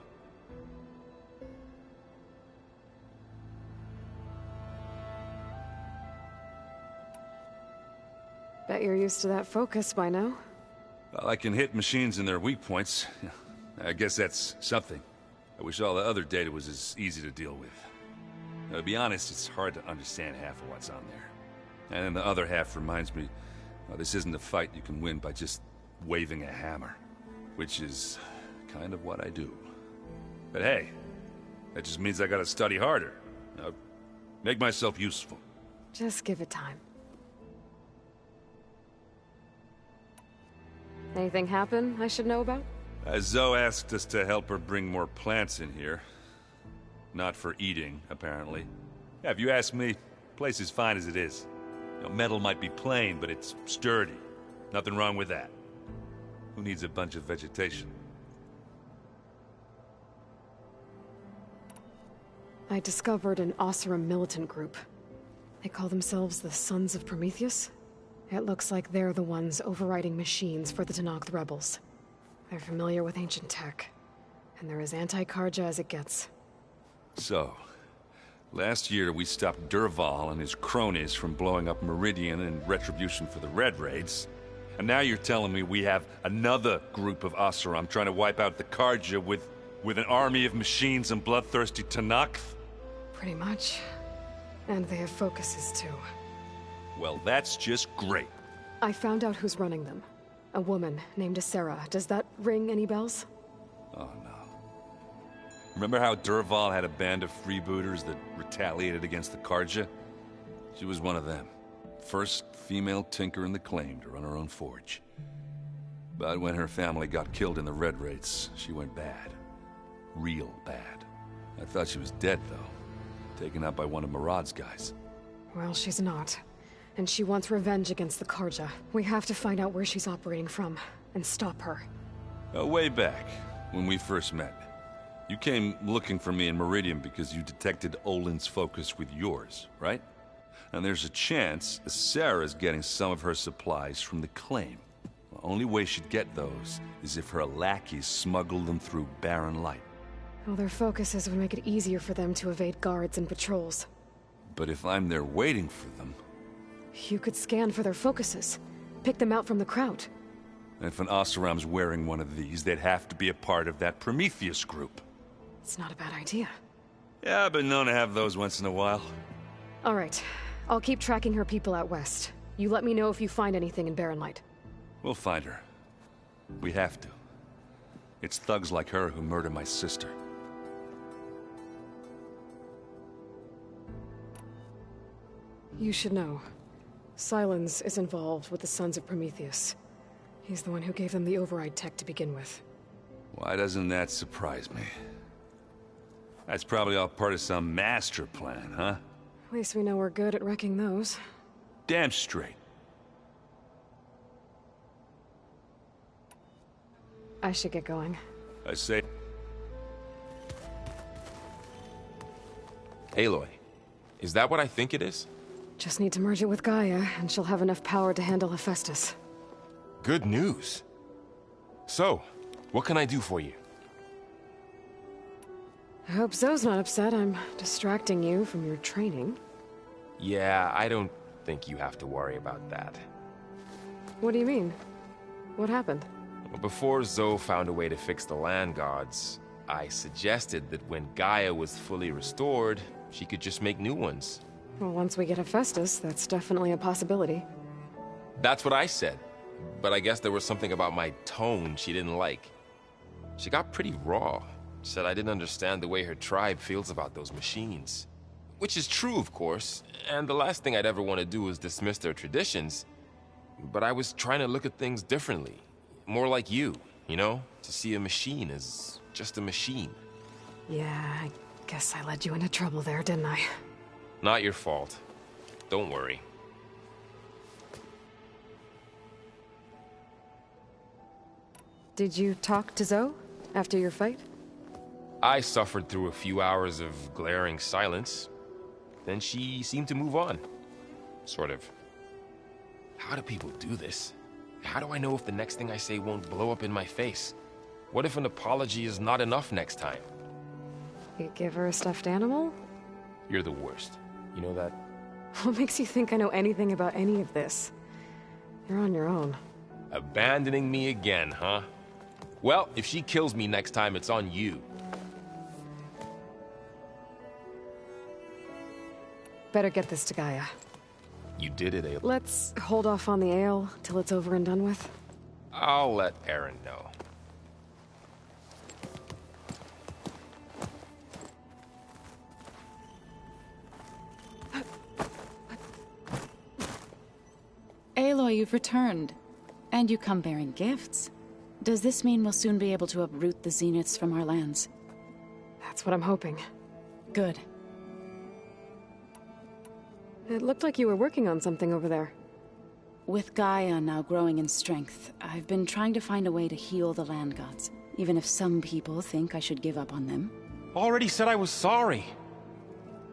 Bet you're used to that focus by now. Well, I can hit machines in their weak points. I guess that's something. I wish all the other data was as easy to deal with. Now, to be honest, it's hard to understand half of what's on there. And then the other half reminds me, well, this isn't a fight you can win by just waving a hammer. Which is kind of what I do. But hey, that just means I gotta study harder. Make myself useful. Just give it time. Anything happen I should know about? Zoe asked us to help her bring more plants in here. Not for eating, apparently. Yeah, if you ask me, the place is fine as it is. You know, metal might be plain, but it's sturdy. Nothing wrong with that. Who needs a bunch of vegetation? I discovered an Oseram militant group. They call themselves the Sons of Prometheus. It looks like they're the ones overriding machines for the Tenakth rebels. They're familiar with ancient tech, and they're as anti-Karja as it gets. So, last year we stopped Durval and his cronies from blowing up Meridian in retribution for the Red Raids. And now you're telling me we have another group of Oseram trying to wipe out the Karja with an army of machines and bloodthirsty Tenakth? Pretty much. And they have focuses, too. Well, that's just great. I found out who's running them. A woman named Sarah. Does that ring any bells? Oh, no. Remember how Durval had a band of freebooters that retaliated against the Karja? She was one of them. First female tinker in the claim to run her own forge. But when her family got killed in the Red Raids, she went bad. Real bad. I thought she was dead, though. Taken out by one of Murad's guys. Well, she's not. And she wants revenge against the Karja. We have to find out where she's operating from, and stop her. Way back, when we first met. You came looking for me in Meridian because you detected Olin's focus with yours, right? And there's a chance Sarah's getting some of her supplies from the claim. The only way she'd get those is if her lackeys smuggled them through barren light. Well, their focuses would make it easier for them to evade guards and patrols. But if I'm there waiting for them... You could scan for their focuses. Pick them out from the crowd. If an Oseram's wearing one of these, they'd have to be a part of that Prometheus group. It's not a bad idea. Yeah, I've been known to have those once in a while. All right. I'll keep tracking her people out west. You let me know if you find anything in Barren Light. We'll find her. We have to. It's thugs like her who murder my sister. You should know. Silence is involved with the Sons of Prometheus. He's the one who gave them the override tech to begin with. Why doesn't that surprise me? That's probably all part of some master plan, huh? At least we know we're good at wrecking those. Damn straight. I should get going. I say... Aloy, is that what I think it is? Just need to merge it with Gaia, and she'll have enough power to handle Hephaestus. Good news. So, what can I do for you? I hope Zoe's not upset I'm distracting you from your training. Yeah, I don't think you have to worry about that. What do you mean? What happened? Before Zoe found a way to fix the land gods, I suggested that when Gaia was fully restored, she could just make new ones. Well, once we get Hephaestus, that's definitely a possibility. That's what I said. But I guess there was something about my tone she didn't like. She got pretty raw. Said I didn't understand the way her tribe feels about those machines. Which is true, of course, and the last thing I'd ever want to do is dismiss their traditions. But I was trying to look at things differently. More like you know? To see a machine as just a machine. Yeah, I guess I led you into trouble there, didn't I? Not your fault. Don't worry. Did you talk to Zoe after your fight? I suffered through a few hours of glaring silence. Then she seemed to move on. Sort of. How do people do this? How do I know if the next thing I say won't blow up in my face? What if an apology is not enough next time? You give her a stuffed animal? You're the worst. You know that? What makes you think I know anything about any of this? You're on your own. Abandoning me again, huh? Well, if she kills me next time, it's on you. Better get this to Gaia. You did it, Aloy. Let's hold off on the ale till it's over and done with. I'll let Aaron know. Aloy, you've returned. And you come bearing gifts. Does this mean we'll soon be able to uproot the Zeniths from our lands? That's what I'm hoping. Good. It looked like you were working on something over there. With Gaia now growing in strength, I've been trying to find a way to heal the land gods, even if some people think I should give up on them. Already said I was sorry.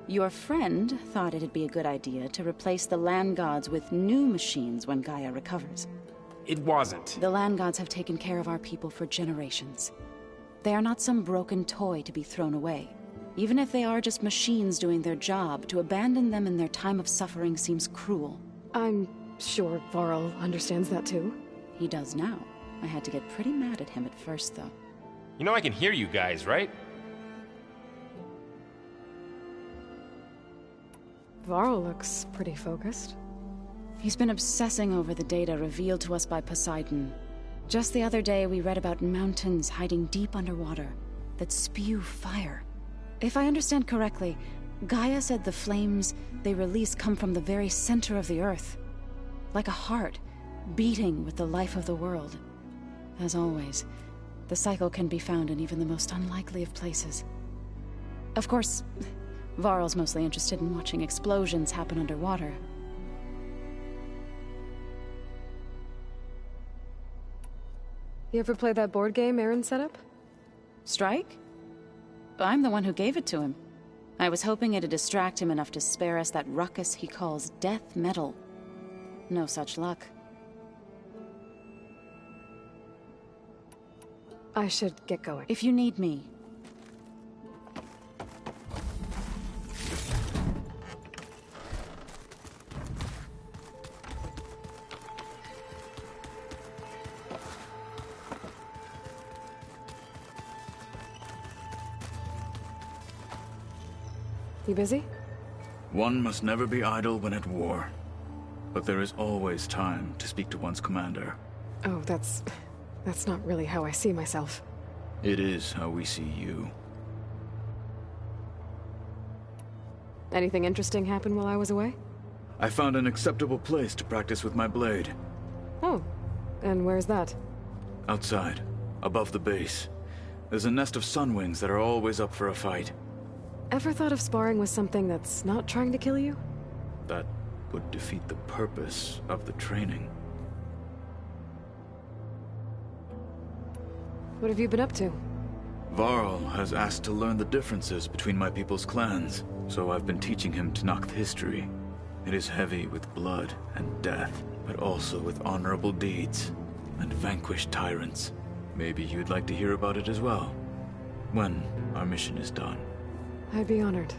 Your friend thought it'd be a good idea to replace the land gods with new machines when Gaia recovers. It wasn't. The land gods have taken care of our people for generations. They are not some broken toy to be thrown away. Even if they are just machines doing their job, to abandon them in their time of suffering seems cruel. I'm sure Varl understands that too. He does now. I had to get pretty mad at him at first, though. You know I can hear you guys, right? Varl looks pretty focused. He's been obsessing over the data revealed to us by Poseidon. Just the other day, we read about mountains hiding deep underwater that spew fire. If I understand correctly, Gaia said the flames they release come from the very center of the Earth. Like a heart, beating with the life of the world. As always, the cycle can be found in even the most unlikely of places. Of course, Varl's mostly interested in watching explosions happen underwater. You ever play that board game Aaron set up? Strike? I'm the one who gave it to him. I was hoping it'd distract him enough to spare us that ruckus he calls death metal. No such luck. I should get going. If you need me. You busy? One must never be idle when at war. But there is always time to speak to one's commander. Oh, that's not really how I see myself. It is how we see you. Anything interesting happen while I was away? I found an acceptable place to practice with my blade. Oh, and where's that? Outside, above the base. There's a nest of sunwings that are always up for a fight. Ever thought of sparring with something that's not trying to kill you? That would defeat the purpose of the training. What have you been up to? Varl has asked to learn the differences between my people's clans, so I've been teaching him Tenakth history. It is heavy with blood and death, but also with honorable deeds and vanquished tyrants. Maybe you'd like to hear about it as well, when our mission is done. I'd be honored.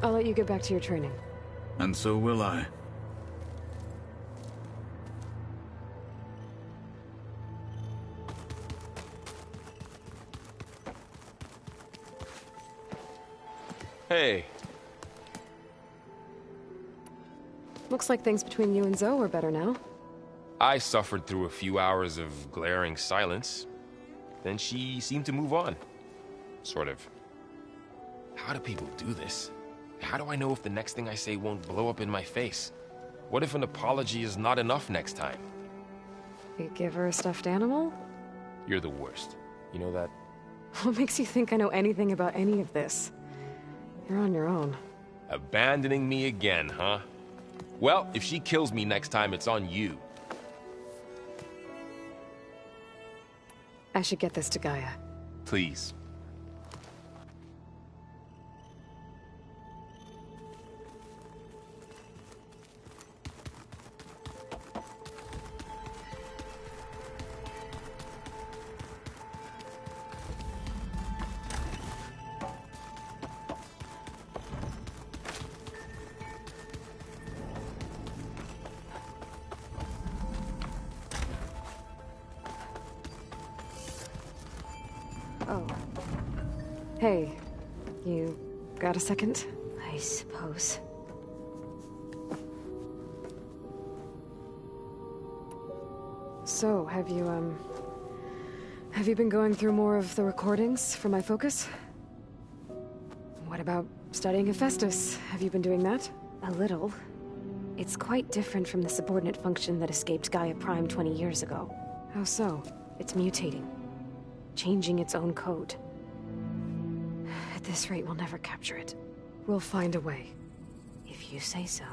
I'll let you get back to your training. And so will I. Hey. Looks like things between you and Zoe are better now. I suffered through a few hours of glaring silence. Then she seemed to move on. Sort of. How do people do this? How do I know if the next thing I say won't blow up in my face? What if an apology is not enough next time? You give her a stuffed animal? You're the worst. You know that? What makes you think I know anything about any of this? You're on your own. Abandoning me again, huh? Well, if she kills me next time, it's on you. I should get this to Gaia. Please. Oh. Hey, you got a second? I suppose. So, have you been going through more of the recordings for my focus? What about studying Hephaestus? Have you been doing that? A little. It's quite different from the subordinate function that escaped Gaia Prime 20 years ago. How so? It's mutating. Changing its own code. At this rate, we'll never capture it. We'll find a way. If you say so.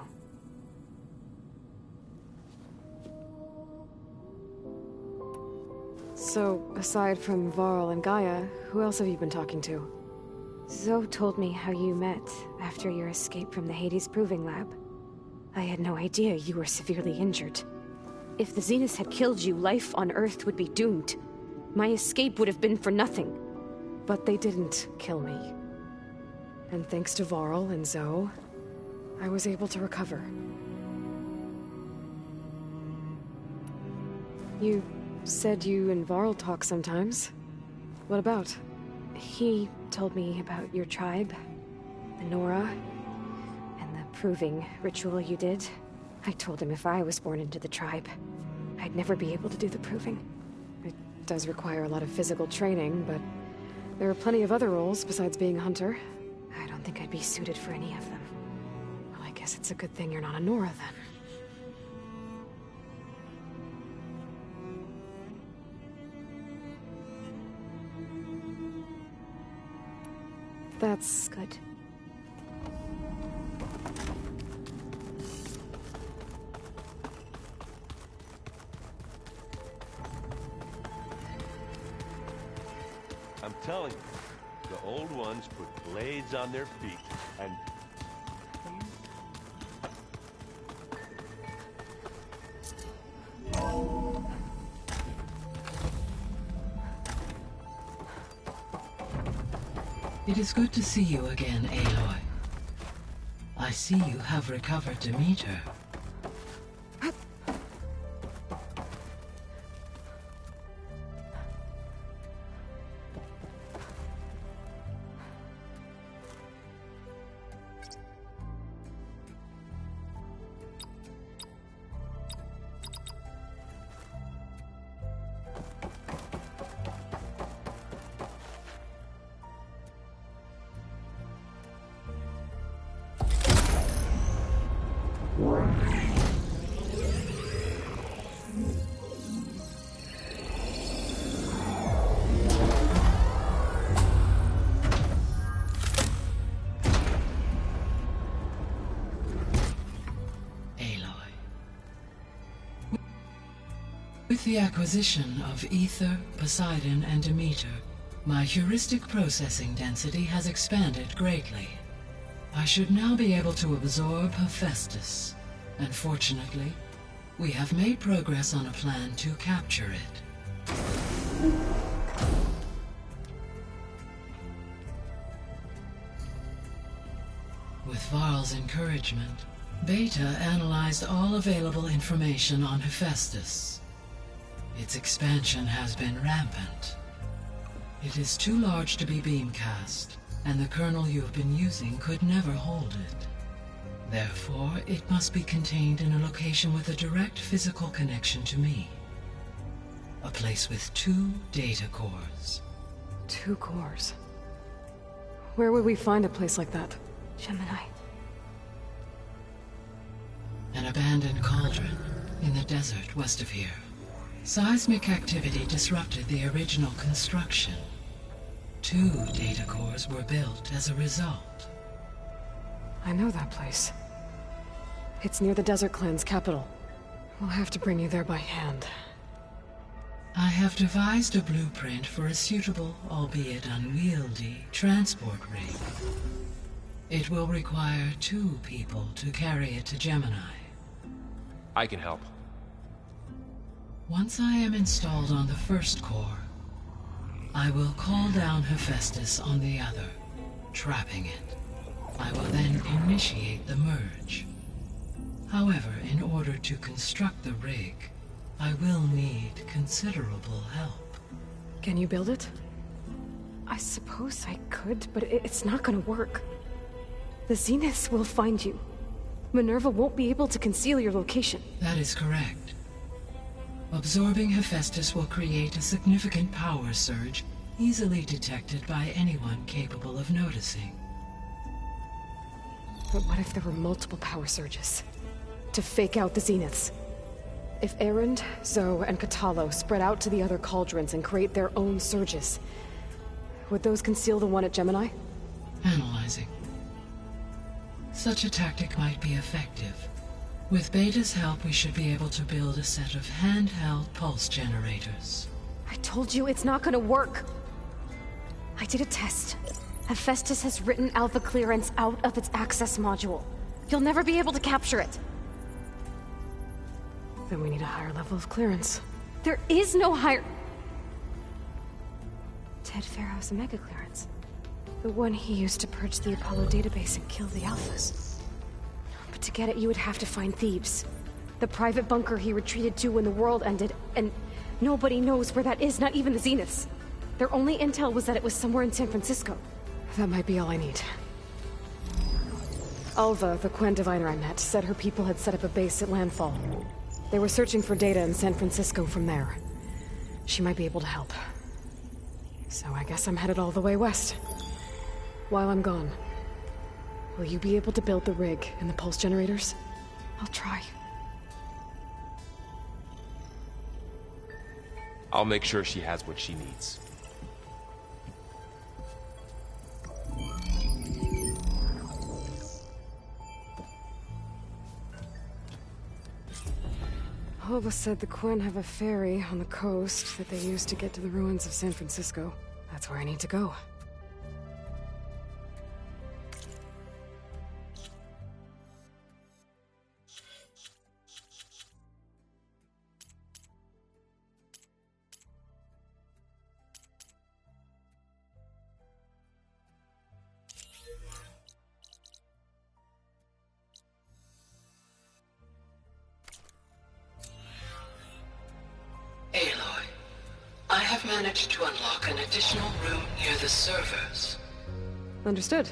So, aside from Varl and Gaia, who else have you been talking to? Zoe told me how you met after your escape from the Hades Proving Lab. I had no idea you were severely injured. If the Zeniths had killed you, life on Earth would be doomed. My escape would have been for nothing. But they didn't kill me. And thanks to Varl and Zoe, I was able to recover. You said you and Varl talk sometimes. What about? He told me about your tribe, the Nora, and the proving ritual you did. I told him if I was born into the tribe, I'd never be able to do the proving. It does require a lot of physical training, but there are plenty of other roles besides being a hunter. I don't think I'd be suited for any of them. Well, I guess it's a good thing you're not a Nora, then. That's good. I'm telling you, the old ones put blades on their feet and... It is good to see you again, Aloy. I see you have recovered Demeter. With the acquisition of Ether, Poseidon, and Demeter, my heuristic processing density has expanded greatly. I should now be able to absorb Hephaestus, and fortunately, we have made progress on a plan to capture it. With Varl's encouragement, Beta analyzed all available information on Hephaestus. Its expansion has been rampant. It is too large to be beamcast, and the kernel you have been using could never hold it. Therefore, it must be contained in a location with a direct physical connection to me. A place with 2 data cores. 2 cores? Where would we find a place like that? Gemini. An abandoned cauldron in the desert west of here. Seismic activity disrupted the original construction. 2 data cores were built as a result. I know that place. It's near the Desert Clan's capital. We'll have to bring you there by hand. I have devised a blueprint for a suitable, albeit unwieldy, transport rig. It will require 2 people to carry it to Gemini. I can help. Once I am installed on the first core, I will call down Hephaestus on the other, trapping it. I will then initiate the merge. However, in order to construct the rig, I will need considerable help. Can you build it? I suppose I could, but it's not gonna work. The Zeniths will find you. Minerva won't be able to conceal your location. That is correct. Absorbing Hephaestus will create a significant power surge, easily detected by anyone capable of noticing. But what if there were multiple power surges? To fake out the Zeniths? If Erend, Zoe, and Katalo spread out to the other cauldrons and create their own surges, would those conceal the one at Gemini? Analyzing. Such a tactic might be effective. With Beta's help, we should be able to build a set of handheld pulse generators. I told you it's not gonna work. I did a test. Hephaestus has written Alpha clearance out of its access module. You'll never be able to capture it. Then we need a higher level of clearance. There is no higher... Ted Pharaoh's Omega clearance. The one he used to purge the Apollo database and kill the Alphas. But to get it, you would have to find Thebes. The private bunker he retreated to when the world ended, and nobody knows where that is, not even the Zeniths. Their only intel was that it was somewhere in San Francisco. That might be all I need. Alva, the Quen diviner I met, said her people had set up a base at Landfall. They were searching for data in San Francisco from there. She might be able to help. So I guess I'm headed all the way west. While I'm gone, will you be able to build the rig and the pulse generators? I'll try. I'll make sure she has what she needs. Alva said the Quen have a ferry on the coast that they use to get to the ruins of San Francisco. That's where I need to go. I have managed to unlock an additional room near the servers. Understood.